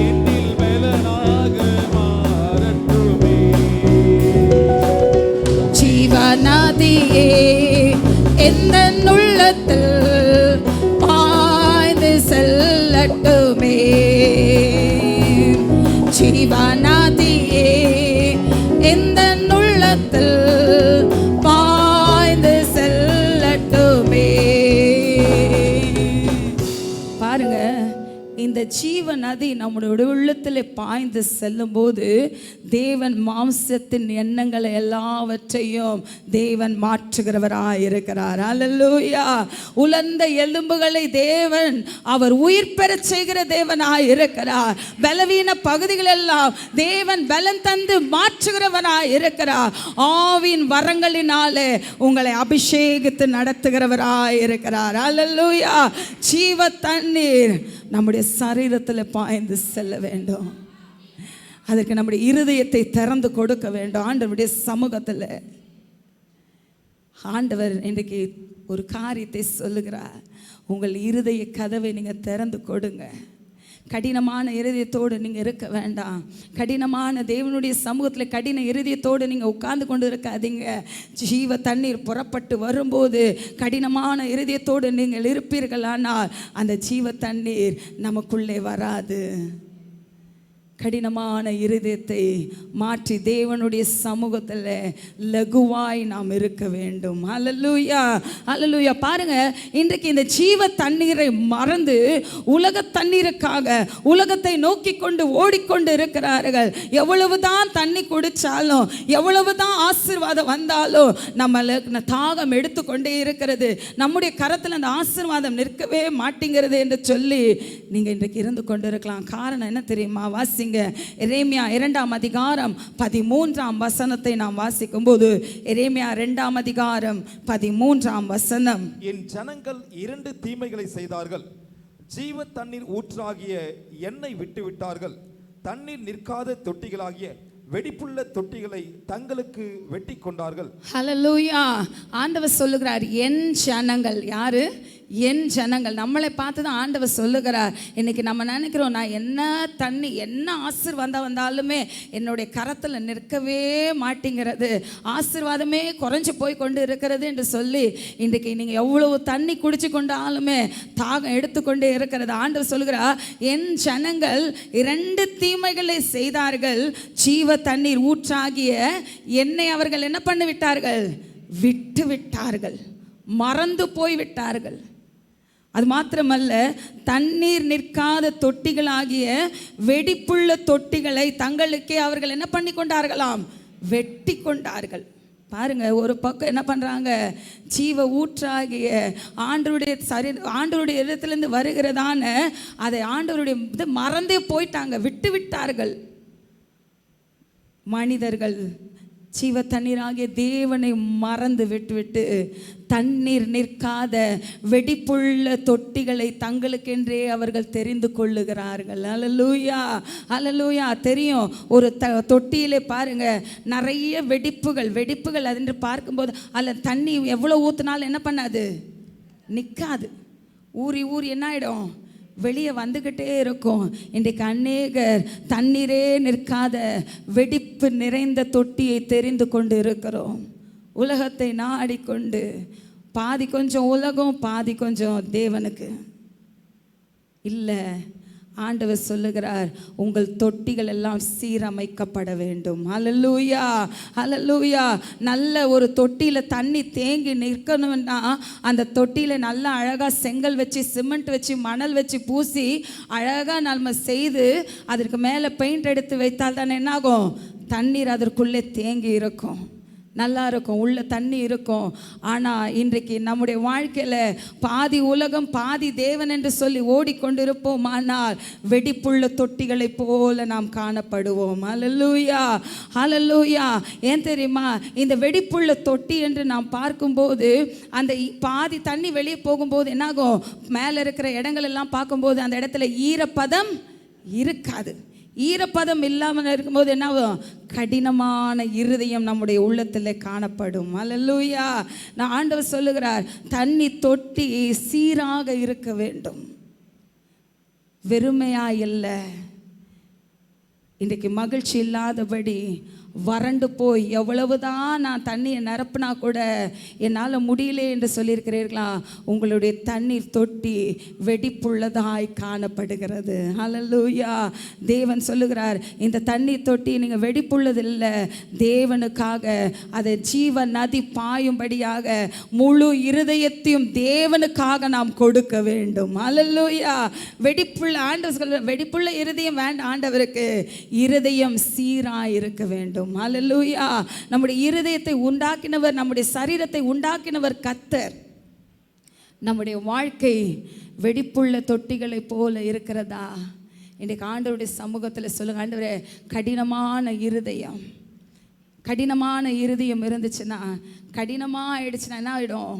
என்னில் பலனாக மாறட்டுமே, ஜீவநதியே எந்த உள்ளத்தில் பாய்ந்து செல்லட்டுமே, ஜீவநதியே எந்த உள்ளத்தில் பாய்ந்து செல்லட்டுமே. பாருங்க, இந்த ஜீவ நதி நம்முடைய உள்ளத்தில் பாய்ந்து செல்லும் போது தேவன் மாம்சத்தின் எண்ணங்களை எல்லாவற்றையும் தேவன் மாற்றுகிறவராய் இருக்கிறார். அல்லேலூயா. உலர்ந்த எலும்புகளை தேவன் அவர் உயிர் பெறச் செய்கிற தேவனாய் இருக்கிறார். பலவீன பகுதிகள் எல்லாம் தேவன் பலன் தந்து மாற்றுகிறவராய் இருக்கிறார். ஆவின் வரங்களினாலே உங்களை அபிஷேகித்து நடத்துகிறவராய் இருக்கிறார். அல்லேலூயா. ஜீவ தண்ணீர் நம்முடைய சரீரத்தில் பாய்ந்து செல்ல வேண்டும். அதற்கு நம்முடைய இருதயத்தை திறந்து கொடுக்க வேண்டும். ஆண்டவருடைய சமூகத்தில் ஆண்டவர் இன்றைக்கு ஒரு காரியத்தை சொல்லுகிறார். உங்கள் இருதய கதவை நீங்கள் திறந்து கொடுங்க. கடினமான இருதயத்தோடு நீங்கள் இருக்க வேண்டாம். கடினமான தேவனுடைய சமூகத்தில் கடின இருதயத்தோடு நீங்கள் உட்கார்ந்து கொண்டு இருக்காதீங்க. ஜீவ தண்ணீர் புறப்பட்டு வரும்போது கடினமான இருதயத்தோடு நீங்கள் இருப்பீர்களானால் அந்த ஜீவ தண்ணீர் நமக்குள்ளே வராது. கடினமான இருதயத்தை மாற்றி தேவனுடைய சமூகத்தில் லகுவாய் நாம் இருக்க வேண்டும். அல்லேலூயா, அல்லேலூயா. பாருங்க, இன்றைக்கு இந்த ஜீவ தண்ணீரை மறந்து உலக தண்ணீருக்காக உலகத்தை நோக்கி கொண்டு ஓடிக்கொண்டு இருக்கிறார்கள். எவ்வளவுதான் தண்ணி குடித்தாலும், எவ்வளவுதான் ஆசீர்வாதம் வந்தாலும் நம்மளுக்கு தாகம் எடுத்துக்கொண்டே இருக்கிறது. நம்முடைய கரத்தில் அந்த ஆசீர்வாதம் நிற்கவே மாட்டேங்கிறது என்று சொல்லி நீங்கள் இன்றைக்கு இருந்து கொண்டு இருக்கலாம். காரணம் என்ன தெரியுமா? வாசிங்க, எரேமியா 2ஆம் அதிகாரம் 13ஆம் வசனத்தை நாம் வாசிக்கும் போது, எரேமியா 2ஆம் அதிகாரம் 13ஆம் வசனம். என் ஜனங்கள் 2 தீமைகளை செய்தார்கள். ஜீவ தண்ணீர் ஊற்றாகிய எண்ணெய் விட்டு விட்டார்கள். தண்ணீர் நிற்காத தொட்டிகளாகிய வெடிப்புள்ள தொட்டிகளை தங்களுக்கு வெட்டி கொண்டார்கள். ஹல்லேலூயா. ஆண்டவர் சொல்லுகிறார், என் ஜனங்கள். யாரு? என் ஜனங்கள். நம்மளை பார்த்து தான் ஆண்டவர் சொல்லுகிறார். இன்னைக்கு நம்ம நினைக்கிறோம், நான் என்ன தண்ணி என்ன ஆசீர்வாதம் வந்தாலுமே என்னுடைய கரத்தில் நிற்கவே மாட்டேங்கிறது, ஆசீர்வாதமே குறைஞ்சி போய் கொண்டு இருக்கிறது என்று சொல்லி இன்றைக்கு நீங்கள் எவ்வளவு தண்ணி குடிச்சு கொண்டாலுமே தாகம் எடுத்துக்கொண்டே இருக்கிறது. ஆண்டவர் சொல்லுகிறார், என் ஜனங்கள் 2 தீமைகளை செய்தார்கள். ஜீவ தண்ணீர் ஊற்றாகிய என்னை அவர்கள் என்ன பண்ணி விட்டார்கள்? விட்டு விட்டார்கள், மறந்து போய் விட்டார்கள். அது மாத்திரமல்ல, தண்ணீர் நிற்காத தொட்டிகளாகிய வெடிப்புள்ள தொட்டிகளை தங்களுக்கே அவர்கள் என்ன பண்ணி கொண்டார்களாம்? வெட்டி கொண்டார்கள். பாருங்க, ஒரு பக்கம் என்ன பண்ணுறாங்க? ஜீவ ஊற்றாகிய ஆண்டவருடைய இடத்துலேருந்து வருகிறதான அதை ஆண்டவருடைய இது மறந்தே போயிட்டாங்க, விட்டு விட்டார்கள். மனிதர்கள் ஜீவ தண்ணீராகிய தேவனை மறந்து விட்டுவிட்டு தண்ணீர் நிற்காத வெடிப்புள்ள தொட்டிகளை தங்களுக்கென்றே அவர்கள் தெரிந்து கொள்ளுகிறார்கள். அல்லேலூயா, அல்லேலூயா. தெரியும், ஒரு தொட்டியிலே பாருங்க நிறைய வெடிப்புகள் அது என்று பார்க்கும்போது அதில் தண்ணி எவ்வளோ ஊற்றினாலும் என்ன பண்ணாது? நிற்காது. ஊறி என்ன ஆகிடும்? வெளியே வந்துக்கிட்டே இருக்கும். இன்றைக்கு அநேகர் தண்ணீரே நிற்காத வெடிப்பு நிறைந்த தொட்டியை தெரிந்து கொண்டு இருக்கிறோம். உலகத்தை நாடிக்கொண்டு பாதி கொஞ்சம் உலகம், பாதி கொஞ்சம் தேவனுக்கு இல்லை. ஆண்டவர் சொல்லுகிறார், உங்கள் தொட்டிகள் எல்லாம் சீரமைக்கப்பட வேண்டும். அல்லேலூயா, அல்லேலூயா. நல்ல ஒரு தொட்டியில் தண்ணி தேங்கி நிற்கணும்னா அந்த தொட்டியில் நல்லா அழகாக செங்கல் வச்சு, சிமெண்ட் வச்சு, மணல் வச்சு பூசி அழகாக நம்ம செய்து அதற்கு மேலே பெயிண்ட் எடுத்து வைத்தால் தானே என்னாகும்? தண்ணீர் அதற்குள்ளே தேங்கி இருக்கும், நல்லா இருக்கும், உள்ள தண்ணி இருக்கும். ஆனால் இன்றைக்கு நம்முடைய வாழ்க்கையில் பாதி உலகம் பாதி தேவன் என்று சொல்லி ஓடிக்கொண்டிருப்போம். ஆனால் வெடிப்புள்ள தொட்டிகளை போல நாம் காணப்படுவோம். அல்லேலூயா, அல்லேலூயா. ஏன் தெரியுமா? இந்த வெடிப்புள்ள தொட்டி என்று நாம் பார்க்கும்போது அந்த பாதி தண்ணி வெளியே போகும்போது என்னாகும்? மேலே இருக்கிற இடங்கள் எல்லாம் பார்க்கும்போது அந்த இடத்துல ஈரப்பதம் இருக்காது. ஈரப்பதம் இல்லாமல் இருக்கும்போது என்னாகும்? கடினமான இருதயம் நம்முடைய உள்ளத்தில் காணப்படும். அல்லேலூயா. நான் ஆண்டவர் சொல்லுகிறார், தண்ணி தொட்டி சீராக இருக்க வேண்டும், வெறுமையா இல்லை. இன்றைக்கு மகிழ்ச்சி இல்லாதபடி வறண்டு போய் எவ்வளவுதான் நான் தண்ணியை நிரப்புனா கூட என்னால் முடியல என்று சொல்லியிருக்கிறீர்களா? உங்களுடைய தண்ணீர் தொட்டி வெடிப்புள்ளதாய் காணப்படுகிறது. அல்லேலூயா. தேவன் சொல்லுகிறார், இந்த தண்ணீர் தொட்டி நீங்கள் வெடிப்புள்ளது இல்லை, தேவனுக்காக அதை ஜீவ நதி பாயும்படியாக முழு இருதயத்தையும் தேவனுக்காக நாம் கொடுக்க வேண்டும். அல்லேலூயா. வெடிப்புள்ள ஆண்டவர் சொல்ற, வெடிப்புள்ள இருதயம் வேண்டாம் ஆண்டவருக்கு, இருதயம் சீராய் இருக்க வேண்டும். அல்லேலூயா. நம்முடைய இருதயத்தை உண்டாக்கினவர், நம்முடைய சரீரத்தை உண்டாக்கினவர் கர்த்தர். நம்முடைய வாழ்க்கை வெடிப்புள்ள தொட்டிகளை போல இருக்கிறதா? இன்றைக்கு ஆண்டவருடைய சமூகத்தில் சொல்லுங்க, ஆண்டவரே, கடினமான இருதயம் இருந்துச்சுன்னா, கடினமாக ஆயிடுச்சுன்னா என்ன ஆகிடும்?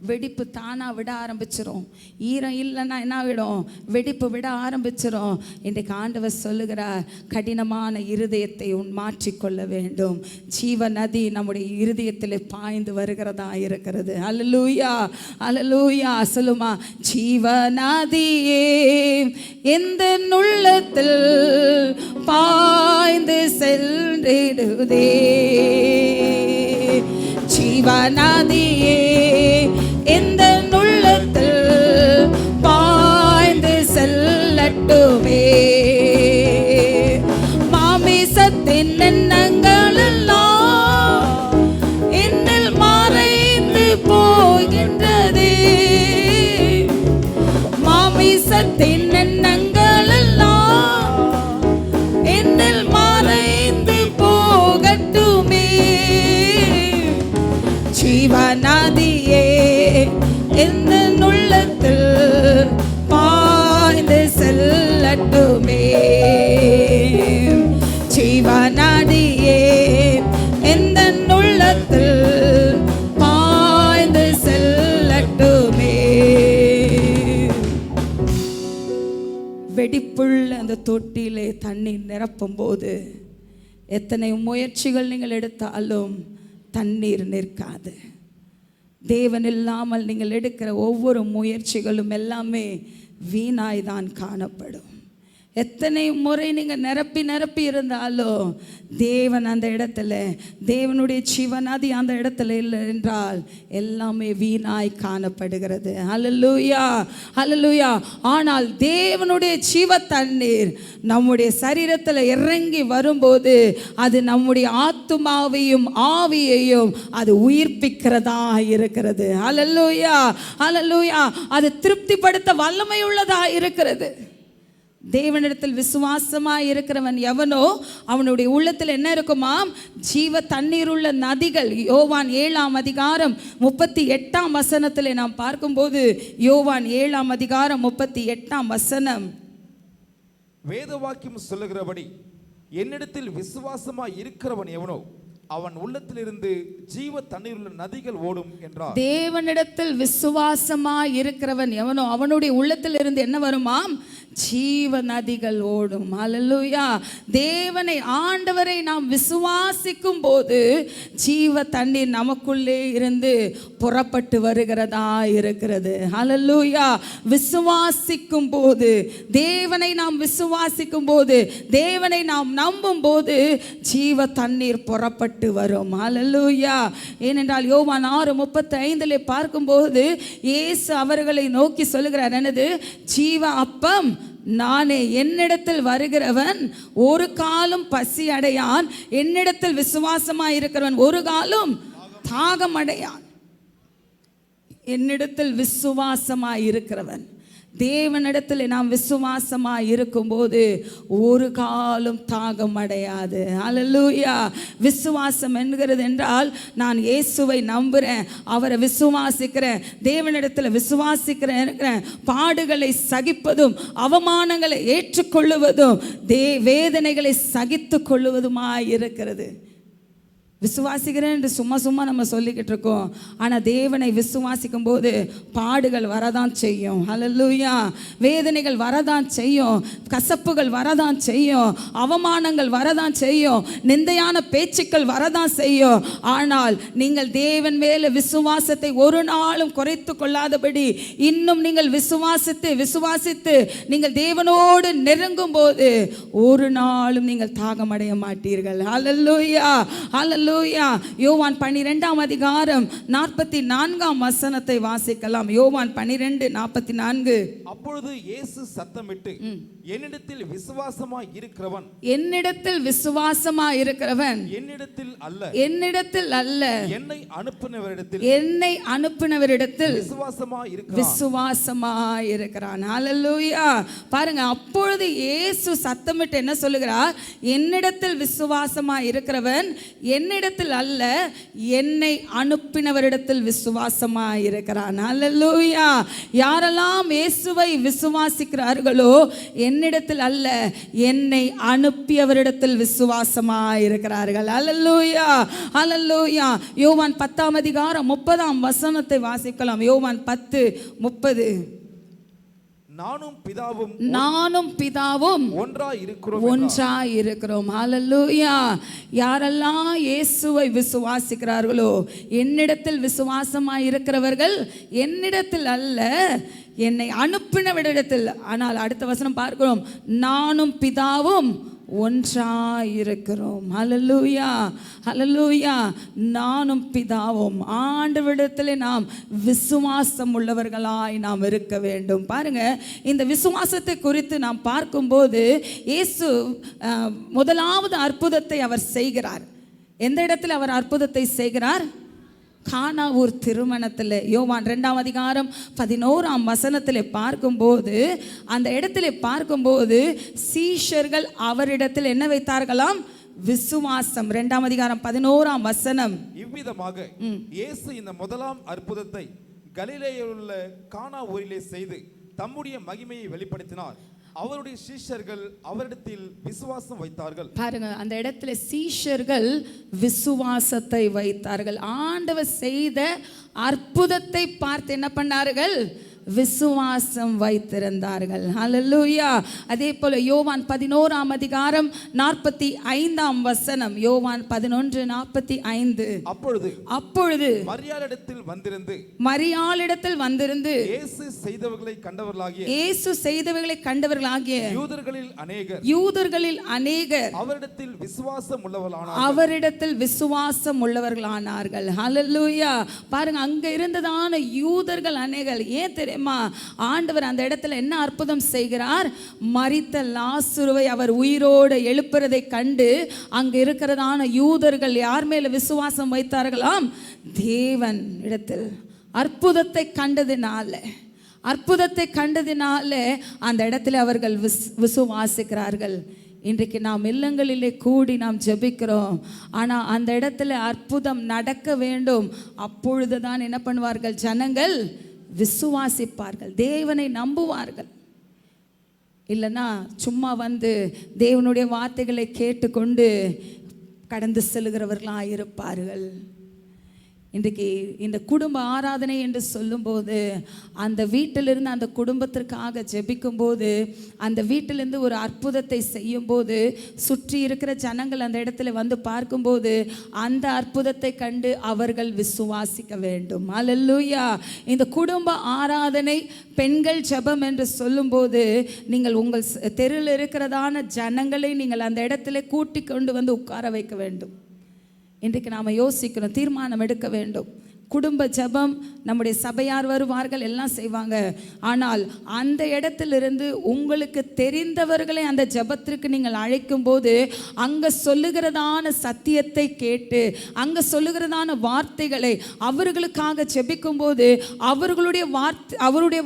வெடிப்பு தானாக விட ஆரம்பிச்சிடும். ஈரம் இல்லைன்னா என்ன ஆகிடும்? வெடிப்பு விட ஆரம்பிச்சிடும். இன்றைக்கு ஆண்டவர் சொல்லுகிறார், கடினமான இருதயத்தை மாற்றிக்கொள்ள வேண்டும். ஜீவ நதி நம்முடைய இருதயத்தில் பாய்ந்து வருகிறதா இருக்கிறது. அல்லேலூயா, அல்லேலூயா. சொல்லுமா, ஜீவ நதியே எந்த உள்ளத்தில் பாய்ந்து சென்றிடுதே, ஜீவ நதியே எந்த உள்ளத்தில் பாய்ந்து செல்லட்டுமே. உள்ளத்தின் எண்ணங்கள் எல்லாம் என்னில் மறைந்து போகட்டுமே. ஜீவநதியே எந்த உள்ளத்தில் பாய்ந்து செல்லட்டுமே. ஜீவநதியே எந்த உள்ளத்தில் பாய்ந்து செல்லட்டுமே. வெடிப்புள்ள அந்த தொட்டியிலே தண்ணீர் நிரப்பும் போது எத்தனை முயற்சிகள் நீங்கள் எடுத்தாலும் தண்ணீர் நிற்காது. தேவன் இல்லாமல் நீங்கள் எடுக்கிற ஒவ்வொரு முயற்சிகளும் எல்லாமே வீணாய்தான் காணப்படும். எத்தனை முறை நீங்கள் நிரப்பி இருந்தாலும் தேவன் அந்த இடத்துல, தேவனுடைய ஜீவநதி அந்த இடத்துல இல்லை என்றால் எல்லாமே வீணாய் காணப்படுகிறது. ஹல்லேலூயா, ஹல்லேலூயா. ஆனால் தேவனுடைய ஜீவ தண்ணீர் நம்முடைய சரீரத்தில் இறங்கி வரும்போது அது நம்முடைய ஆத்துமாவையும் ஆவியையும் அது உயிர்ப்பிக்கிறதா இருக்கிறது. ஹல்லேலூயா, ஹல்லேலூயா. அது திருப்திப்படுத்த வல்லமை உள்ளதா இருக்கிறது. தேவனிடத்தில் விசுவாசமாய் இருக்கிறவன் எவனோ அவனுடைய உள்ளத்தில் என்ன இருக்குமாம்? ஜீவ தண்ணீர் உள்ள நதிகள். யோவான் 7:38 நாம் பார்க்கும்போது, யோவான் 7:38 வேத வாக்கியம் சொல்லுகிறபடி என்னிடத்தில் விசுவாசமாய் இருக்கிறவன் எவனோ அவன் உள்ளத்திலிருந்து ஜீவ தண்ணீர் உள்ள நதிகள் ஓடும் என்றார். தேவனிடத்தில் விசுவாசமாய் இருக்கிறவன் எவனோ அவனுடைய உள்ளத்தில் இருந்து என்ன வருமாம்? ஜீவ நதிகள் ஓடும். ஹல்லேலூயா. தேவனை, ஆண்டவரை நாம் விசுவாசிக்கும் போது ஜீவ தண்ணீர் நமக்குள்ளே இருந்து புறப்பட்டு வருகிறதா இருக்கிறது. ஹல்லேலூயா. விசுவாசிக்கும் போது, தேவனை நாம் விசுவாசிக்கும் போது, தேவனை நாம் நம்பும் போது ஜீவ தண்ணீர் புறப்பட்டு வரும். ஹல்லேலூயா. ஏனென்றால் யோவான் 6:35 பார்க்கும்போது இயேசு அவர்களை நோக்கி சொல்லுகிறார், என்னது? ஜீவ அப்பம் நானே, என்னிடத்தில் வருகிறவன் ஒரு காலம் பசி அடையான், என்னிடத்தில் விசுவாசமாய் இருக்கிறவன் ஒரு காலம் தாகம் அடையான். என்னிடத்தில் விசுவாசமாய் இருக்கிறவன், தேவனிடத்தில் நாம் விசுவாசமாய் இருக்கும்போது ஒரு காலம் தாகம் அடையாது. ஹல்லேலூயா. விசுவாசம் என்கிறது என்றால் நான் இயேசுவை நம்புகிறேன், அவரை விசுவாசிக்கிறேன், தேவனிடத்தில் விசுவாசிக்கிறேன், பாடுகளை சகிப்பதும் அவமானங்களை ஏற்றுக்கொள்ளுவதும் வேதனைகளை சகித்து கொள்ளுவதுமாய் இருக்கிறது. விசுவாசிக்கிறேன் என்று சும்மா நம்ம சொல்லிக்கிட்டு இருக்கோம். ஆனால் தேவனை விசுவாசிக்கும் போது பாடுகள் வரதான் செய்யும். ஹல்லேலூயா. வேதனைகள் வரதான் செய்யும், கசப்புகள் வரதான் செய்யும், அவமானங்கள் வரதான் செய்யும், நிந்தையான பேச்சுக்கள் வரதான் செய்யும். ஆனால் நீங்கள் தேவன் மேலே விசுவாசத்தை ஒரு நாளும் குறைத்து கொள்ளாதபடி இன்னும் நீங்கள் விசுவாசித்து நீங்கள் தேவனோடு நெருங்கும் போது ஒரு நாளும் நீங்கள் தாகமடைய மாட்டீர்கள். ஹல்லேலூயா, ஹல்லேலூயா. யோவான் 12:44 வாசிக்கலாம். யோவான் 12:44. அப்பொழுது இயேசு சத்தமிட்டு, என்னிடத்தில் விசுவாசமாய் இருக்கிறவன், என்னிடத்தில் விசுவாசமாய் இருக்கிறவன் என்னிடத்தில் அல்ல, என்னை அனுப்பினவரிடத்தில் விசுவாசமாய் இருக்கிறான். ஹல்லேலூயா. பாருங்க, அப்பொழுது இயேசு சத்தமிட்டு என்ன சொல்லுகிறார்? என்னிடத்தில் விசுவாசமாய் இருக்கிறவன் என்னிடத்தில் அல்ல, என்னை அனுப்பினவரிடத்தில் விசுவாசமாய் இருக்கிறான். ஹல்லேலூயா. யாரெல்லாம் இயேசுவை விசுவாசிக்கிறார்களோ என்னிடத்தில் அல்ல, என்னை அனுப்பியவரிடத்தில் விசுவாசமாய் இருக்கிறார்கள். ஹல்லேலூயா, ஹல்லேலூயா. யோவான் 10:30 வாசிக்கலாம். யோவான் 10:30. நானும் பிதாவும் ஒன்றாய் இருக்கிறோம். ஹல்லேலூயா. யாரெல்லாம் இயேசுவை விசுவாசிக்கிறார்களோ என்னிடத்தில் விசுவாசமாய் இருக்கிறவர்கள் என்னிடத்தில் அல்ல, என்னை அனுப்பினவரிடத்தில். ஆனால் அடுத்த வசனம் பார்க்கிறோம், நானும் பிதாவும் ஒன்றாயிருக்கிறோம். ஹல்லேலூயா, ஹல்லேலூயா. நானும் பிதாவும், ஆண்டவரிடத்தில் நாம் விசுவாசம் உள்ளவர்களாய் நாம் இருக்க வேண்டும். பாருங்க, இந்த விசுவாசத்தை குறித்து நாம் பார்க்கும்போது இயேசு முதலாவது அற்புதத்தை அவர் செய்கிறார். எந்த இடத்துல அவர் அற்புதத்தை செய்கிறார்? கானாவூர் திருமணத்தில் யோவான் 2ஆம் அதிகாரம் 11ஆம் வசனத்தில் பார்க்கும்போது, அந்த இடத்துல பார்க்கும்போது சீஷர்கள் அவரிடத்தில் என்ன வைத்தார்களாம்? விசுவாசம். 2ஆம் அதிகாரம் 11ஆம் வசனம். இவ்விதமாக இயேசு இந்த முதலாம் அற்புதத்தை கலிலேயில் உள்ள கானா ஊரிலே செய்து தம்முடைய மகிமையை வெளிப்படுத்தினார். அவருடைய சீஷர்கள் அவரிடத்தில் விசுவாசம் வைத்தார்கள். பாருங்க, அந்த இடத்துல சீஷர்கள் விசுவாசத்தை வைத்தார்கள். ஆண்டவர் செய்த அற்புதத்தை பார்த்து என்ன பண்ணார்கள்? விசுவாசம் வைத்திருந்தார்கள். ஹல்லேலூயா. அதே போல யோவான் 11ஆம் அதிகாரம் 45ஆம் வசனம். யோவான் 11:45. அப்பொழுது மரியாளிடத்தில் வந்திருந்து இயேசு செய்தவர்களை கண்டவர்களாகிய யூதர்களில் அநேகர் அவரிடத்தில் விசுவாசம் உள்ளவர்களானார்கள். ஹல்லேலூயா. பாருங்க, அங்க இருந்ததான யூதர்கள் அநேகர். ஏன் தெரியுமா? ஆண்டவர் அந்த இடத்துல என்ன அற்புதம் செய்கிறார்? மரித்த லாசருவை அவர் உயிரோடு எழுப்புறதை கண்டு அங்க இருக்கிறதான யூதர்கள் யார் மேல விசுவாசம் வைத்தார்களாம்? தேவன் இடத்தில். அற்புதத்தை கண்டதினால அந்த இடத்துல அவர்கள் விசுவாசிக்கிறார்கள். இன்றைக்கு நாம் இல்லங்களிலே கூடி நாம் ஜெபிக்கிறோம். ஆனால் அந்த இடத்துல அற்புதம் நடக்க வேண்டும். அப்பொழுதுதான் என்ன பண்ணுவார்கள்? ஜனங்கள் விசுவாசிப்பார்கள், தேவனை நம்புவார்கள். இல்லைன்னா சும்மா வந்து தேவனுடைய வார்த்தைகளை கேட்டுக்கொண்டு கடந்து செல்கிறவர்களாக இருப்பார்கள். இன்றைக்கு இந்த குடும்ப ஆராதனை என்று சொல்லும்போது, அந்த வீட்டிலிருந்து அந்த குடும்பத்திற்காக ஜெபிக்கும்போது, அந்த வீட்டிலிருந்து ஒரு அற்புதத்தை செய்யும்போது, சுற்றி இருக்கிற ஜனங்கள் அந்த இடத்துல வந்து பார்க்கும்போது அந்த அற்புதத்தை கண்டு அவர்கள் விசுவாசிக்க வேண்டும். அல்லேலூயா. இந்த குடும்ப ஆராதனை பெண்கள் ஜெபம் என்று சொல்லும்போது, நீங்கள் உங்கள் தெருவில் இருக்கிறதான ஜனங்களை நீங்கள் அந்த இடத்துல கூட்டி கொண்டு வந்து உட்கார வைக்க வேண்டும். இன்றைக்கு நாம் யோசிக்கணும், தீர்மானம் எடுக்க வேண்டும். குடும்ப ஜெபம் நம்முடைய சபையார் வருவார்கள், எல்லாம் செய்வாங்க. ஆனால் அந்த இடத்திலிருந்து உங்களுக்கு தெரிந்தவர்களை அந்த ஜெபத்திற்கு நீங்கள் அழைக்கும் போது, அங்கே சொல்லுகிறதான சத்தியத்தை கேட்டு அங்கே சொல்லுகிறதான வார்த்தைகளை அவர்களுக்காக ஜெபிக்கும் போது, அவருடைய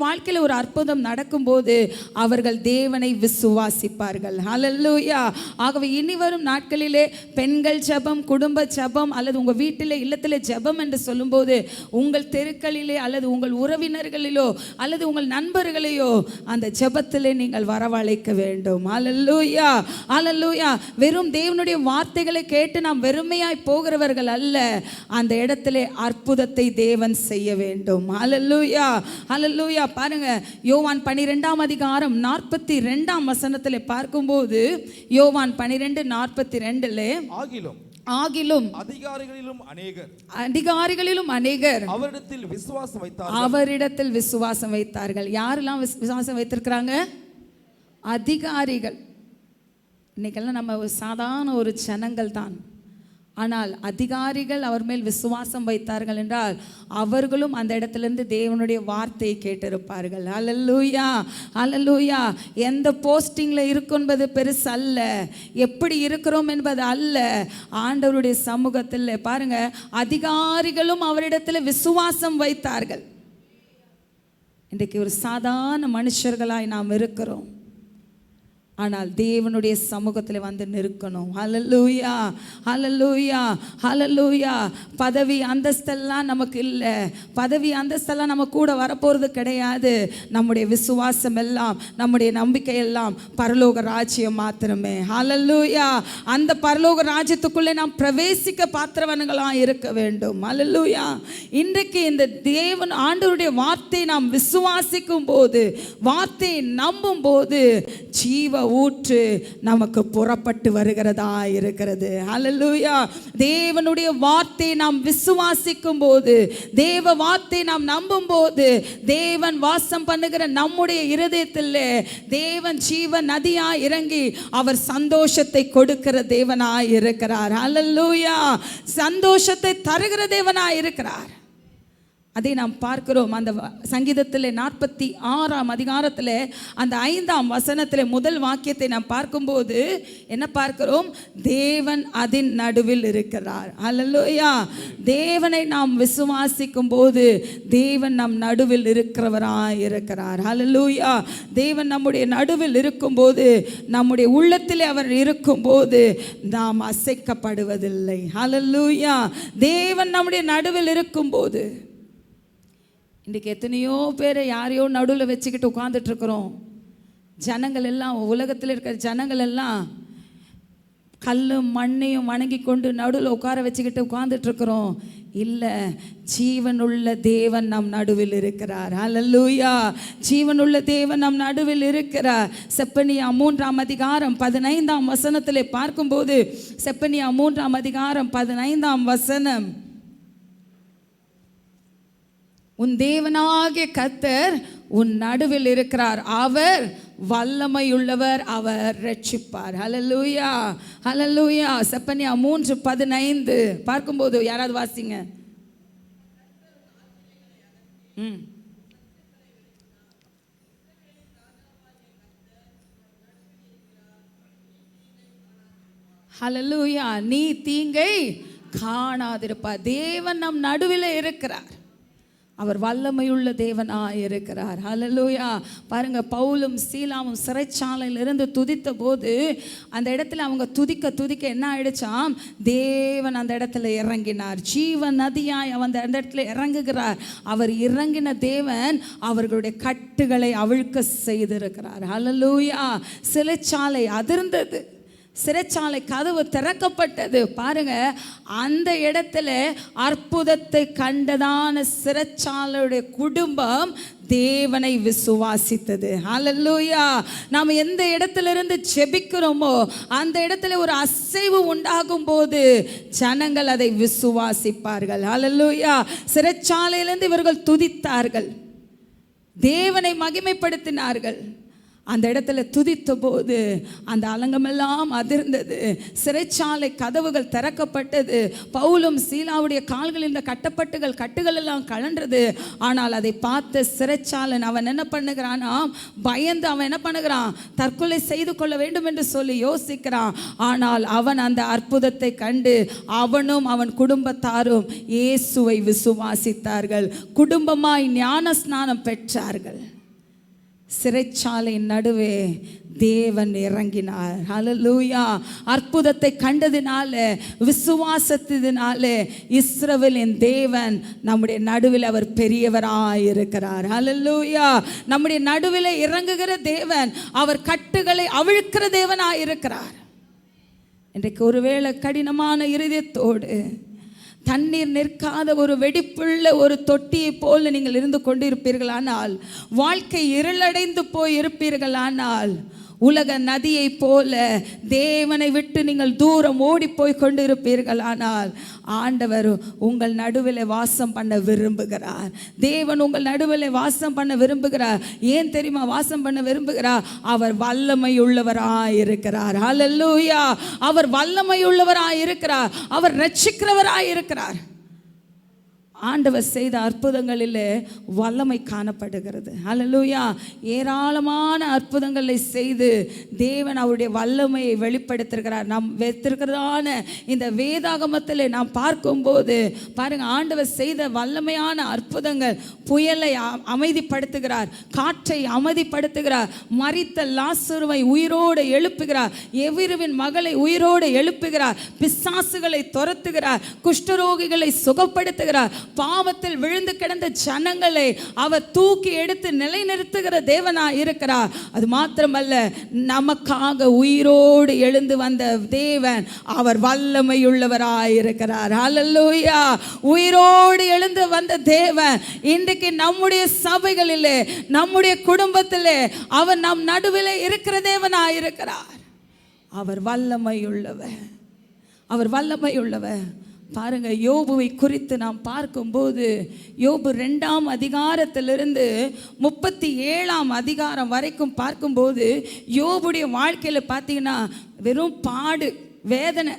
வாழ்க்கையில் ஒரு அற்புதம் நடக்கும்போது அவர்கள் தேவனை விசுவாசிப்பார்கள். ஹல்லேலூயா. ஆகவே இனி வரும் நாட்களிலே பெண்கள் ஜெபம், குடும்ப ஜெபம் அல்லது உங்கள் வீட்டிலே இல்லத்திலே ஜெபம் என்று சொல்லும்போது, உங்கள் தெருக்களிலே அல்லது உங்கள் உறவினர்களிலோ அல்லது உங்கள் நண்பர்களையோ அந்த ஜெபத்திலே நீங்கள் வரவழைக்க வேண்டும். அல்லேலூயா, அல்லேலூயா. வெறும் தேவனுடைய வார்த்தைகளை கேட்டு நாம் வெறுமையாய் போகிறவர்கள் அல்ல, அந்த இடத்திலே அற்புதத்தை தேவன் செய்ய வேண்டும். அல்லேலூயா, அல்லேலூயா. பாருங்க, யோவான் 12ஆம் அதிகாரம் 42ஆம் வசனத்திலே பார்க்கும்போது, யோவான் 12:42 ஆகிலும் அதிகாரிகளிலும் அநேகர் அவரிடத்தில் விசுவாசம் வைத்தார்கள். யாரெல்லாம் விசுவாசம் வைத்திருக்கிறாங்க? அதிகாரிகள். இன்னைக்கெல்லாம் நம்ம சாதாரண ஒரு ஜனங்கள் தான். ஆனால் அதிகாரிகள் அவர் மேல் விசுவாசம் வைத்தார்கள் என்றால் அவர்களும் அந்த இடத்திலிருந்து தேவனுடைய வார்த்தையை கேட்டிருப்பார்கள். அல்லேலூயா, அல்லேலூயா. எந்த போஸ்டிங்கில் இருக்கும் என்பது பெருசு அல்ல, எப்படி இருக்கிறோம் என்பது அல்ல. ஆண்டவருடைய சமூகத்தில் பாருங்க, அதிகாரிகளும் அவரிடத்தில் விசுவாசம் வைத்தார்கள். இன்றைக்கு ஒரு சாதாரண மனுஷர்களாய் நாம் இருக்கிறோம், ஆனால் தேவனுடைய சமூகத்தில் வந்து நிற்கணும். ஹல்லேலூயா, ஹல்லேலூயா, ஹல்லேலூயா. பதவி அந்தஸ்தெல்லாம் நமக்கு இல்லை, பதவி அந்தஸ்தெல்லாம் நம்ம கூட வரப்போகிறது கிடையாது. நம்முடைய விசுவாசம் எல்லாம், நம்முடைய நம்பிக்கை எல்லாம் பரலோக ராஜ்யம் மாத்திரமே. ஹல்லேலூயா. அந்த பரலோக ராஜ்யத்துக்குள்ளே நாம் பிரவேசிக்க பாத்திரவன்களாக இருக்க வேண்டும். ஹல்லேலூயா. இன்றைக்கு இந்த தேவன் ஆண்டவருடைய வார்த்தையை நாம் விசுவாசிக்கும் போது, வார்த்தையை நம்பும் போது, ஜீவ ஊற்று நமக்கு புறப்பட்டு வருகிறதா இருக்கிறது. ஹல்லேலூயா. தேவனுடைய வார்த்தையை நாம் விசுவாசிக்கும் போது, தேவ வார்த்தையை நாம் நம்பும் போது, தேவன் வாசம் பண்ணுகிற நம்முடைய இருதயத்தில் தேவன் ஜீவ நதியாய் இறங்கி அவர் சந்தோஷத்தை கொடுக்கிற தேவனாய் இருக்கிறார். ஹல்லேலூயா. சந்தோஷத்தை தருகிற தேவனாய் இருக்கிறார். அதை நாம் பார்க்கிறோம். அந்த சங்கீதத்தில் 46ஆம் அதிகாரத்தில் அந்த 5ஆம் வசனத்தில் முதல் வாக்கியத்தை நாம் பார்க்கும்போது என்ன பார்க்கிறோம்? தேவன் அதன் நடுவில் இருக்கிறார். அல்லேலூயா. தேவனை நாம் விசுவாசிக்கும் போது தேவன் நம் நடுவில் இருக்கிறவராய் இருக்கிறார். அல்லேலூயா. தேவன் நம்முடைய நடுவில் இருக்கும்போது, நம்முடைய உள்ளத்திலே அவர் இருக்கும்போது நாம் அசைக்கப்படுவதில்லை. அல்லேலூயா. தேவன் நம்முடைய நடுவில் இருக்கும்போது, இன்றைக்கி எத்தனையோ பேரை யாரையோ நடுவில் வச்சுக்கிட்டு உட்காந்துட்டு இருக்கிறோம். ஜனங்கள் எல்லாம், உலகத்தில் இருக்கிற ஜனங்கள் எல்லாம் கல்லும் மண்ணையும் வணங்கி கொண்டு நடுவில் உட்கார வச்சுக்கிட்டு உட்காந்துட்டு இருக்கிறோம். இல்லை, ஜீவனுள்ள தேவன் நம் நடுவில் இருக்கிறார். அல்லேலூயா. ஜீவனுள்ள தேவன் நம் நடுவில் இருக்கிறார். செப்பனியா 3ஆம் அதிகாரம் 15ஆம் வசனத்தில் பார்க்கும்போது, செப்பனியா 3ஆம் அதிகாரம் 15ஆம் வசனம், உன் தேவனாகிய கர்த்தர் உன் நடுவில் இருக்கிறார், அவர் வல்லமையுள்ளவர், அவர் ரட்சிப்பார். ஹல்லேலூயா, ஹல்லேலூயா. செப்பனியா 3:15 பார்க்கும்போது யாராவது வாசிங்க. ஹல்லேலூயா. நீ தீங்கை காணாதிருப்பார். தேவன் நம் நடுவில் இருக்கிறார். அவர் வல்லமையுள்ள தேவனாய் இருக்கிறார். ஹல்லேலூயா. பாருங்க, பவுலும் சீலாவும் சிறைச்சாலையிலிருந்து துதித்த போது அந்த இடத்துல அவங்க துதிக்க என்ன ஆயிடுச்சாம்? தேவன் அந்த இடத்துல இறங்கினார். ஜீவ நதியாய் அந்த இடத்துல இறங்குகிறார். அவர் இறங்கின தேவன் அவர்களுடைய கட்டுகளை அவிழ்க்க செய்திருக்கிறார். ஹல்லேலூயா. சிறைச்சாலை அதிர்ந்தது. சிறைச்சாலை கதவு திறக்கப்பட்டது. பாருங்க, அந்த இடத்துல அற்புதத்தை கண்டதான சிறைச்சாலையுடைய குடும்பம் தேவனை விசுவாசித்தது. ஹல்லேலூயா. நாம் எந்த இடத்துல இருந்து ஜெபிக்கிறோமோ அந்த இடத்துல ஒரு அசைவு உண்டாகும் போது ஜனங்கள் அதை விசுவாசிப்பார்கள். ஹல்லேலூயா. சிறைச்சாலையிலிருந்து இவர்கள் துதித்தார்கள், தேவனை மகிமைப்படுத்தினார்கள். அந்த இடத்துல துதித்த போது அந்த அலங்கமெல்லாம் அதிர்ந்தது. சிறைச்சாலை கதவுகள் திறக்கப்பட்டது. பவுலும் சீலாவுடைய கால்களில் கட்டுகள் எல்லாம் கழன்றது. ஆனால் அதை பார்த்த சிறைச்சாலன் அவன் என்ன பண்ணுகிறானா, பயந்து அவன் என்ன பண்ணுகிறான், தற்கொலை செய்து கொள்ள வேண்டும் என்று சொல்லி யோசிக்கிறான். ஆனால் அவன் அந்த அற்புதத்தை கண்டு அவனும் அவன் குடும்பத்தாரும் இயேசுவை விசுவாசித்தார்கள். குடும்பமாய் ஞான ஸ்நானம் பெற்றார்கள். சிறைச்சாலை நடுவே தேவன் இறங்கினார். ஹல்லேலூயா. அற்புதத்தை கண்டதினால, விசுவாசத்தினால இஸ்ரவேலின் தேவன் நம்முடைய நடுவில் அவர் பெரியவராய் இருக்கிறார். ஹல்லேலூயா. நம்முடைய நடுவில் இறங்குகிற தேவன் அவர் கட்டுகளை அவிழ்க்கிற தேவனாய் இருக்கிறார். இன்றைக்கு ஒருவேளை கடினமான இருதயத்தோடு, தண்ணீர் நிற்காத ஒரு வெடிப்புள்ள ஒரு தொட்டியை போல நீங்கள் இருந்து கொண்டிருப்பீர்களானால், வாழ்க்கை இருளடைந்து போய் இருப்பீர்களானால், உலக நதியை போல தேவனை விட்டு நீங்கள் தூரம் ஓடி போய் கொண்டிருப்பீர்களானால், ஆண்டவர் உங்கள் நடுவில் வாசம் பண்ண விரும்புகிறார். தேவன் உங்கள் நடுவில் வாசம் பண்ண விரும்புகிறார். ஏன் தெரியுமா வாசம் பண்ண விரும்புகிறார்? அவர் வல்லமை உள்ளவராய் இருக்கிறார். ஹல்லேலூயா. அவர் வல்லமை உள்ளவராய் இருக்கிறார். அவர் ரட்சிக்கிறவராய் இருக்கிறார். ஆண்டவர் செய்த அற்புதங்களிலே வல்லமை காணப்படுகிறது. ஹல்லேலூயா. ஏராளமான அற்புதங்களை செய்து தேவன் அவருடைய வல்லமையை வெளிப்படுத்திருக்கிறார். நாம் வைத்திருக்கிறதான இந்த வேதாகமத்தில் நாம் பார்க்கும்போது பாருங்க, ஆண்டவர் செய்த வல்லமையான அற்புதங்கள். புயலை அமைதிப்படுத்துகிறார், காற்றை அமைதிப்படுத்துகிறார், மரித்த லாசருவை உயிரோடு எழுப்புகிறார், எவிருவின் மகளை உயிரோடு எழுப்புகிறார், பிசாசுகளை துரத்துகிறார், குஷ்டரோகிகளை சுகப்படுத்துகிறார், பாவத்தில் விழுந்து கிடந்த ஜனங்களை அவர் தூக்கி எடுத்து நிலைநிறுத்துகிற தேவனாய் இருக்கிறார். அது மாத்திரமல்ல, நமக்காக உயிரோடு எழுந்து வந்த தேவன் அவர் வல்லமையுள்ளவராய் இருக்கிறார். ஹல்லேலூயா. உயிரோடு எழுந்து வந்த தேவன் இன்றைக்கு நம்முடைய சபைகளிலே, நம்முடைய குடும்பத்திலே அவர் நம் நடுவில் இருக்கிற தேவனாய் இருக்கிறார். அவர் வல்லமையுள்ளவர். அவர் வல்லமையுள்ளவர். பாருங்க, யோபுவை குறித்து நாம் பார்க்கும்போது, யோபு 2ஆம் அதிகாரத்திலிருந்து 37ஆம் அதிகாரம் வரைக்கும் பார்க்கும்போது, யோபுடைய வாழ்க்கையில் பார்த்தீங்கன்னா வெறும் பாடு, வேதனை,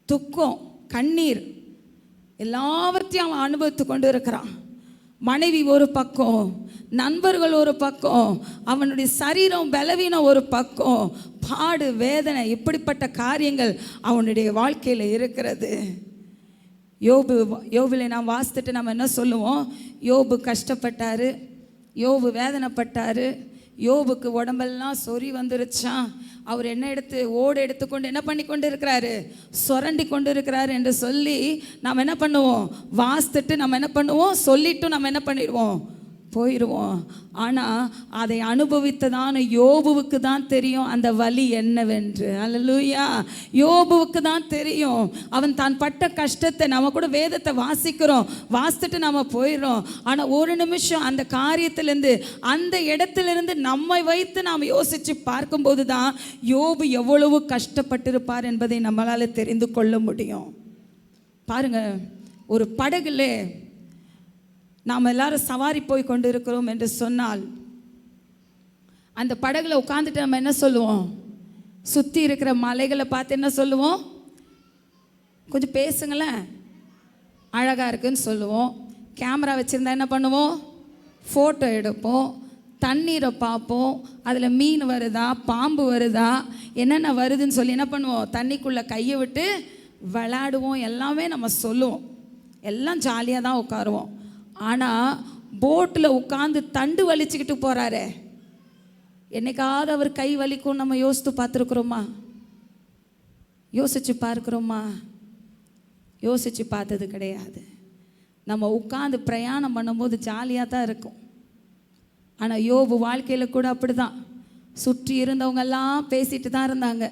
துக்கம், கண்ணீர் எல்லாவற்றையும் அவன் அனுபவித்து கொண்டு இருக்கிறான். மனைவி ஒரு பக்கம், நண்பர்கள் ஒரு பக்கம், அவனுடைய சரீரம் பலவீனம் ஒரு பக்கம், பாடு வேதனை, இப்படிப்பட்ட காரியங்கள் அவனுடைய வாழ்க்கையில் இருக்கிறது. யோபில் நாம் வாசித்துட்டு நம்ம என்ன சொல்லுவோம்? யோபு கஷ்டப்பட்டார், யோபு வேதனைப்பட்டார், யோபுக்கு உடம்பெல்லாம் சொறி வந்துருச்சான். அவர் என்ன எடுத்துக்கொண்டு என்ன பண்ணி கொண்டு இருக்கிறாரு? சுரண்டி கொண்டு இருக்கிறாரு என்று சொல்லி நாம் என்ன பண்ணுவோம்? வாசித்துட்டு நம்ம என்ன பண்ணுவோம்? சொல்லிட்டு நம்ம என்ன பண்ணிடுவோம்? போயிடுவோம். ஆனால் அதை அனுபவித்ததான யோபுவுக்கு தான் தெரியும் அந்த வலி என்னவென்று. அல்லேலூயா. யோபுவுக்கு தான் தெரியும். அவன் தான் பட்ட கஷ்டத்தை நம்ம கூட வேதத்தை வாசித்துட்டு நம்ம போயிடுறோம். ஆனால் ஒரு நிமிஷம் அந்த காரியத்திலேருந்து, அந்த இடத்திலிருந்து நம்மை வைத்து நாம் யோசித்து பார்க்கும்போது தான் யோபு எவ்வளவு கஷ்டப்பட்டிருப்பார் என்பதை நம்மளால் தெரிந்து கொள்ள முடியும். பாருங்க, ஒரு படகுல நாம் எல்லாரும் சவாரி போய் கொண்டு இருக்கிறோம் என்று சொன்னால், அந்த படகுல உட்காந்துட்டு நம்ம என்ன சொல்லுவோம்? சுற்றி இருக்கிற மலைகளை பார்த்து என்ன சொல்லுவோம்? கொஞ்சம் பேசுங்களேன், அழகாக இருக்குன்னு சொல்லுவோம். கேமரா வச்சுருந்தா என்ன பண்ணுவோம்? ஃபோட்டோ எடுப்போம், தண்ணீரை பார்ப்போம், அதில் மீன் வருதா, பாம்பு வருதா, என்னென்ன வருதுன்னு சொல்லி என்ன பண்ணுவோம்? தண்ணிக்குள்ளே கையை விட்டு விளையாடுவோம், எல்லாமே நம்ம சொல்லுவோம், எல்லாம் ஜாலியாக தான் உட்காருவோம். ஆனால் போட்டில் உட்காந்து தண்டு வலிச்சுக்கிட்டு போகிறாரே, என்னைக்காவது அவர் கை வலிக்கும் நம்ம யோசித்து பார்த்துருக்குறோமா? யோசித்து பார்க்குறோமா? யோசித்து பார்த்தது கிடையாது. நம்ம உட்காந்து பிரயாணம் பண்ணும்போது ஜாலியாக தான் இருக்கும். ஆனால் யோபு வாழ்க்கையில் கூட அப்படி தான். சுற்றி இருந்தவங்கெல்லாம் பேசிட்டு தான் இருந்தாங்க.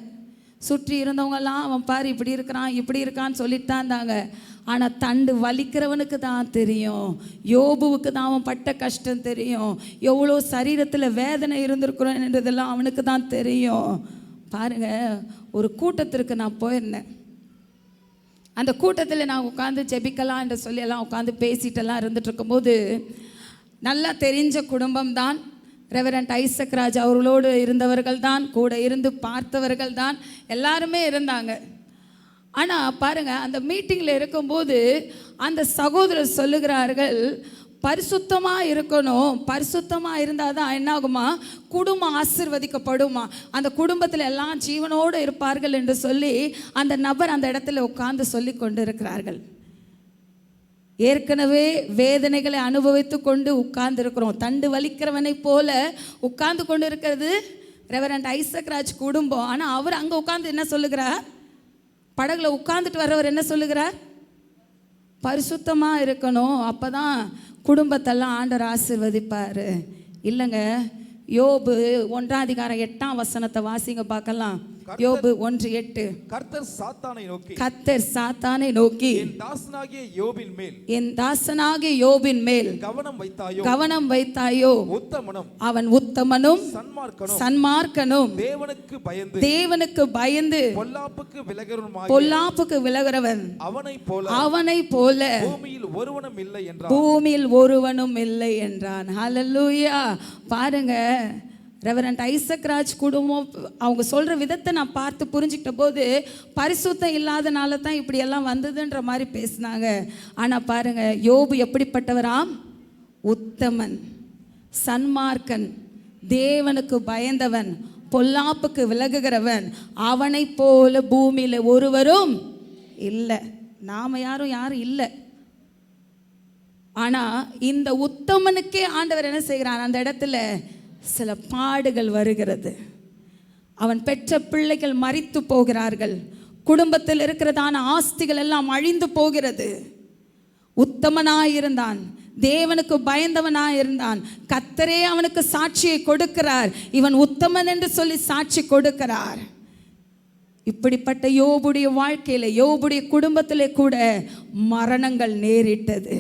சுற்றி இருந்தவங்கெல்லாம் அவன் பாரு இப்படி இருக்கிறான் இப்படி இருக்கான்னு சொல்லிட்டு தான் இருந்தாங்க. ஆனால் தண்டு வலிக்கிறவனுக்கு தான் தெரியும், யோபுவுக்கு தான் அவன் பட்ட கஷ்டம் தெரியும், எவ்வளோ சரீரத்தில் வேதனை இருந்திருக்கிறோம் என்றதெல்லாம் அவனுக்கு தான் தெரியும். பாருங்க, ஒரு கூட்டத்திற்கு நான் போயிருந்தேன். அந்த கூட்டத்தில் நான் உட்காந்து ஜெபிக்கலாம் என்று சொல்லி எல்லாம் உட்காந்து பேசிட்டெல்லாம் இருந்துட்டு இருக்கும்போது, நல்லா தெரிஞ்ச குடும்பம்தான், ரெவரண்ட் ஐசக் ராஜ் அவர்களோடு இருந்தவர்கள் தான், கூட இருந்து பார்த்தவர்கள் தான், எல்லாருமே இருந்தாங்க. ஆனால் பாருங்கள், அந்த மீட்டிங்கில் இருக்கும்போது அந்த சகோதரர் சொல்லுகிறார்கள், பரிசுத்தமாக இருக்கணும், பரிசுத்தமாக இருந்தால் தான் என்னாகுமா? குடும்பம் ஆசீர்வதிக்கப்படுமா, அந்த குடும்பத்தில் எல்லாம் ஜீவனோடு இருப்பார்கள் என்று சொல்லி அந்த நபர் அந்த இடத்துல உட்கார்ந்து சொல்லி கொண்டு இருக்கிறார்கள். ஏற்கனவே வேதனைகளை அனுபவித்து கொண்டு உட்கார்ந்து இருக்கிறோம். தண்டு வலிக்கிறவனை போல உட்கார்ந்து கொண்டு இருக்கிறது ரெவரண்ட் ஐசக் ராஜ் குடும்பம். ஆனால் அவர் அங்கே உட்கார்ந்து என்ன சொல்லுகிறார்? படகுல உட்கார்ந்துட்டு வர்றவர் என்ன சொல்லுகிறார்? பரிசுத்தமாக இருக்கணும், அப்போ தான் குடும்பத்தெல்லாம் ஆண்டவர் ஆசீர்வதிப்பார். இல்லைங்க, யோபு 1:8 வாசிங்க பார்க்கலாம். யோபு 1:8. கர்த்தர் சாத்தானை நோக்கி என் தாசனாகிய யோபின் மேல் கவனம் வைத்தாயோ அவன் உத்தமனும் சன்மார்க்கனும் தேவனுக்கு பயந்து பொல்லாப்புக்கு விலகிறவன் அவனை போல பூமியில் ஒருவனும் இல்லை என்றான். ஹல்லேலூயா. பாருங்க, ரெவரண்ட் ஐசக் ராஜ் குடும்பம் அவங்க சொல்கிற விதத்தை நான் பார்த்து புரிஞ்சுக்கிட்ட போது, பரிசுத்தம் இல்லாதனால தான் இப்படியெல்லாம் வந்ததுன்ற மாதிரி பேசினாங்க. ஆனால் பாருங்கள், யோபு எப்படிப்பட்டவராம்? உத்தமன், சன்மார்க்கன், தேவனுக்கு பயந்தவன், பொல்லாப்புக்கு விலகுகிறவன், அவனை போல பூமியில் ஒருவரும் இல்லை. நாம் யாரும் இல்லை. ஆனால் இந்த உத்தமனுக்கே ஆண்டவர் என்ன செய்கிறான்? அந்த இடத்துல சில பாடுகள் வருகிறது. அவன் பெற்ற பிள்ளைகள் மரித்து போகிறார்கள், குடும்பத்தில் இருக்கிறதான ஆஸ்திகள் எல்லாம் அழிந்து போகிறது. உத்தமனாயிருந்தான், தேவனுக்கு பயந்தவனாயிருந்தான், கர்த்தரே அவனுக்கு சாட்சியை கொடுக்கிறார், இவன் உத்தமன் என்று சொல்லி சாட்சி கொடுக்கிறார். இப்படிப்பட்ட யோபுடைய வாழ்க்கையில், யோபுடைய குடும்பத்திலே கூட மரணங்கள் நேரிட்டது.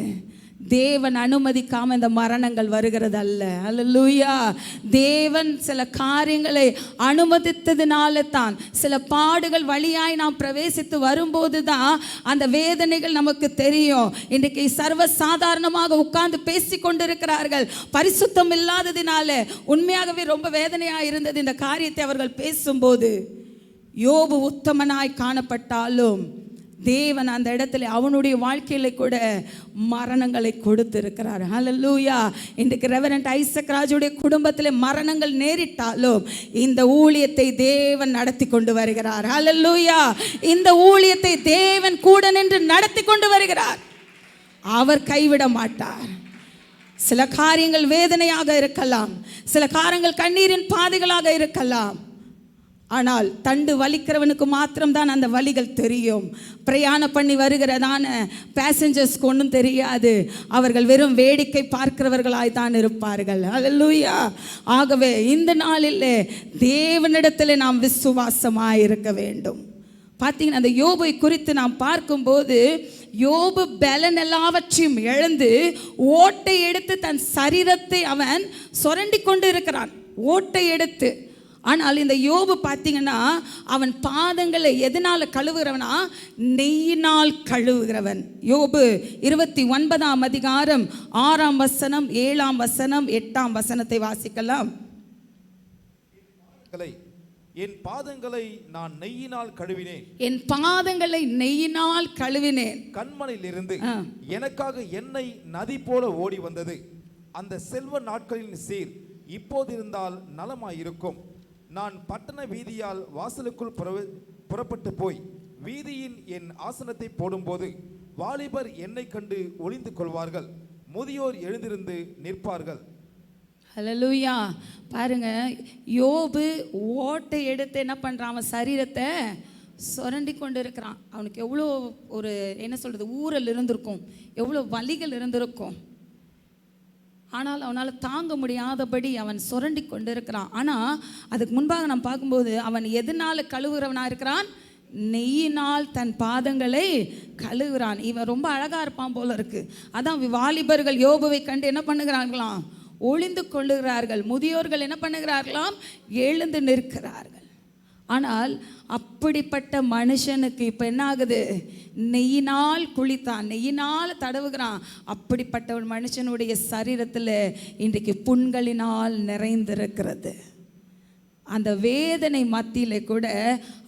தேவன் அனுமதிக்காம இந்த மரணங்கள் வருகிறது அல்ல. அல்லேலூயா. தேவன் சில காரியங்களை அனுமதித்ததினால தான், சில பாடுகள் வழியாய் நாம் பிரவேசித்து வரும்போது தான் அந்த வேதனைகள் நமக்கு தெரியும். இன்றைக்கு சர்வ சாதாரணமாக உட்கார்ந்து பேசி கொண்டிருக்கிறார்கள். பரிசுத்தம் இல்லாததினால உண்மையாகவே ரொம்ப வேதனையாக இருந்தது இந்த காரியத்தை அவர்கள் பேசும்போது. யோபு உத்தமனாய் காணப்பட்டாலும் தேவன் அந்த இடத்துல அவனுடைய வாழ்க்கையில கூட மரணங்களை கொடுத்திருக்கிறார். ஹல்லேலூயா. இன்றைக்கு ரெவரண்ட் ஐசக் ராஜுடைய குடும்பத்தில் மரணங்கள் நேரிட்டாலும் இந்த ஊழியத்தை தேவன் நடத்தி கொண்டு வருகிறார். ஹல்லேலூயா. இந்த ஊழியத்தை தேவன் கூட நின்று நடத்தி கொண்டு வருகிறார். அவர் கைவிட மாட்டார். சில காரியங்கள் வேதனையாக இருக்கலாம், சில காரியங்கள் கண்ணீரின் பாதைகளாக இருக்கலாம். ஆனால் தண்டு வலிக்கிறவனுக்கு மாத்திரம்தான் அந்த வலிகள் தெரியும். பிரயாணம் பண்ணி வருகிறதான பேசஞ்சர்ஸ்க்கு ஒன்றும் தெரியாது. அவர்கள் வெறும் வேடிக்கை பார்க்கிறவர்களாய் தான் இருப்பார்கள். அல்லேலூயா. ஆகவே இந்த நாளில் தேவனிடத்தில் நாம் விசுவாசமாய் இருக்க வேண்டும். பார்த்தீங்கன்னா அந்த யோபை குறித்து நாம் பார்க்கும்போது, யோபு பலன் எல்லாவற்றையும் இழந்து ஓட்டை எடுத்து தன் சரீரத்தை அவன் சுரண்டி கொண்டு இருக்கிறான், ஓட்டை எடுத்து. ஆனால் இந்த யோபு பார்த்தீங்கன்னா அவன் பாதங்களை எதனால் கழுவுகிறவனா? நெய்யினால் கழுவுகிறவன். யோபு 29ஆம் அதிகாரம் 6ஆம் வசனம் 7ஆம் வசனம் 8ஆம் வசனத்தை வாசிக்கலாம். என் பாதங்களை நான் நெய்யினால் கழுவினேன், என் பாதங்களை நெய்யினால் கழுவினேன். கண்மலையிலிருந்து எனக்காக எண்ணெய் நதி போல ஓடி வந்தது. அந்த செல்வ நாட்களின் சீர் இப்போது இருந்தால் நலமாயிருக்கும். நான் பட்டண வீதியால் வாசலுக்குள் புறப்பட்டு போய் வீதியின் என் ஆசனத்தை போடும்போது வாலிபர் என்னை கண்டு ஒளிந்து கொள்வார்கள், முதியோர் எழுந்திருந்து நிற்பார்கள். ஹல்லேலூயா. பாருங்க, யோபு ஓட்டை எடுத்து என்ன பண்ணுறான்? அவன் சரீரத்தை சுரண்டி கொண்டு இருக்கிறான். அவனுக்கு எவ்வளோ ஒரு என்ன சொல்கிறது, ஊரல் இருந்திருக்கும், எவ்வளோ வலிகள் இருந்திருக்கும். ஆனால் அவனால் தாங்க முடியாதபடி அவன் சுரண்டி கொண்டு இருக்கிறான். ஆனால் அதுக்கு முன்பாக நாம் பார்க்கும்போது அவன் எதனால் கழுவுறவனாக இருக்கிறான்? நெய்யினால் தன் பாதங்களை கழுவுறான். இவன் ரொம்ப அழகாக இருப்பான் போல இருக்கு. அதான் வாலிபர்கள் யோபுவை கண்டு என்ன பண்ணுகிறார்களாம்? ஒளிந்து கொள்ளுகிறார்கள். முதியோர்கள் என்ன பண்ணுகிறார்களாம்? எழுந்து நிற்கிறார்கள். ஆனால் அப்படிப்பட்ட மனுஷனுக்கு இப்போ என்ன ஆகுது? நெய்யினால் குளித்தான், நெய்யினால் தடவுகிறான். அப்படிப்பட்ட ஒரு மனுஷனுடைய சரீரத்தில் இன்றைக்கு புண்களினால் நிறைந்திருக்கிறது. அந்த வேதனை மத்தியிலே கூட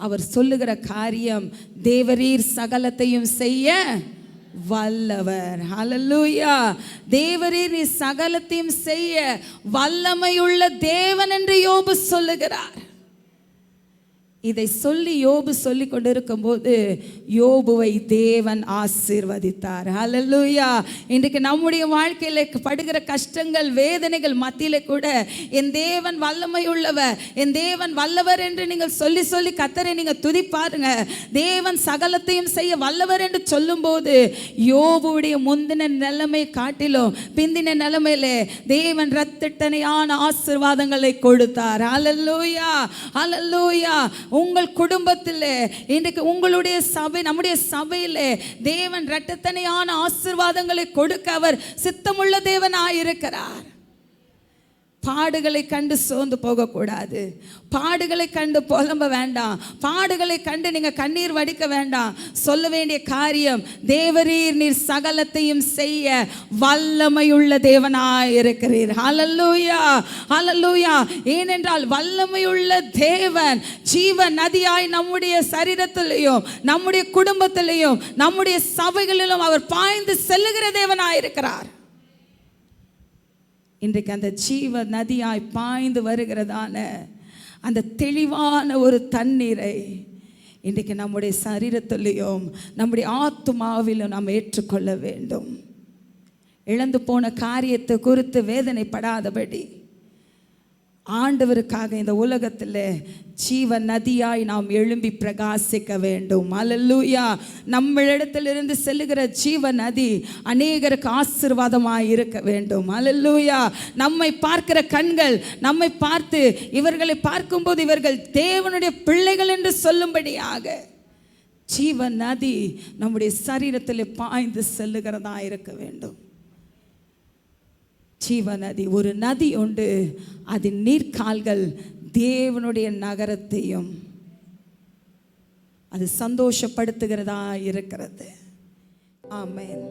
அவர் சொல்லுகிற காரியம், தேவரீர் சகலத்தையும் செய்ய வல்லவர். ஹல்லேலூயா. தேவரீர் நீ சகலத்தையும் செய்ய வல்லமையுள்ள தேவன் என்று யோபு சொல்லுகிறார். இதை சொல்லி யோபு சொல்லி கொண்டிருக்கும் போது யோபுவை தேவன் ஆசீர்வதித்தார். ஹல்லேலூயா. இன்றைக்கு நம்முடைய வாழ்க்கையில் படுகிற கஷ்டங்கள் வேதனைகள் மத்தியிலே கூட என் தேவன் வல்லமை உள்ளவர், என் தேவன் வல்லவர் என்று நீங்கள் சொல்லி சொல்லி கர்த்தரை நீங்கள் துதிப்பாருங்க. தேவன் சகலத்தையும் செய்ய வல்லவர் என்று சொல்லும்போது யோபுடைய முந்தின நிலைமை காட்டிலும் பிந்தின நிலைமையிலே தேவன் இரட்டித்தனையான ஆசீர்வாதங்களை கொடுத்தார். ஹல்லேலூயா. ஹல்லேலூயா. உங்கள் குடும்பத்தில் இன்றைக்கு உங்களுடைய சபை, நம்முடைய சபையிலே தேவன் இரட்டித்தனையான ஆசீர்வாதங்களை கொடுக்க அவர் சித்தமுள்ள தேவனாயிருக்கிறார். பாடுகளை கண்டு சோர்ந்து போகக்கூடாது. பாடுகளை கண்டு புலம்ப வேண்டாம். பாடுகளை கண்டு நீங்க கண்ணீர் வடிக்க வேண்டாம். சொல்ல வேண்டிய காரியம், தேவரீர் நீர் சகலத்தையும் செய்ய வல்லமையுள்ள தேவனாய் இருக்கிறீர். ஹல்லேலூயா. ஹல்லேலூயா. ஏனென்றால் வல்லமையுள்ள தேவன் ஜீவ நதியாய் நம்முடைய சரீரத்திலையும் நம்முடைய குடும்பத்திலையும் நம்முடைய சபைகளிலும் அவர் பாய்ந்து செல்லுகிற தேவனாய் இருக்கிறார். இன்றைக்கு அந்த ஜீவ நதியாய் பாய்ந்து வருகிறதான அந்த தெளிவான ஒரு தண்ணீரை இன்றைக்கு நம்முடைய சரீரத்திலையும் நம்முடைய ஆத்துமாவிலும் நாம் ஏற்றுக்கொள்ள வேண்டும். இழந்து போன காரியத்தை குறித்து வேதனைப்படாதபடி ஆண்டவருக்காக இந்த உலகத்தில் ஜீவ நதியாய் நாம் எழும்பி பிரகாசிக்க வேண்டும். அல்லேலூயா. நம்மளிடத்திலிருந்து செல்லுகிற ஜீவ நதி அநேகருக்கு ஆசீர்வாதமாய் இருக்க வேண்டும். அல்லேலூயா. நம்மை பார்க்கிற கண்கள் நம்மை பார்த்து இவர்களை பார்க்கும்போது இவர்கள் தேவனுடைய பிள்ளைகள் என்று சொல்லும்படியாக ஜீவ நதி நம்முடைய சரீரத்தில் பாய்ந்து செல்லுகிறதா இருக்க வேண்டும். ஜீவ நதி, ஒரு நதி உண்டு, அதன் நீர்க்கால்கள் தேவனுடைய நகரத்தையும் அது சந்தோஷப்படுத்துகிறதா இருக்கிறது. ஆமென்.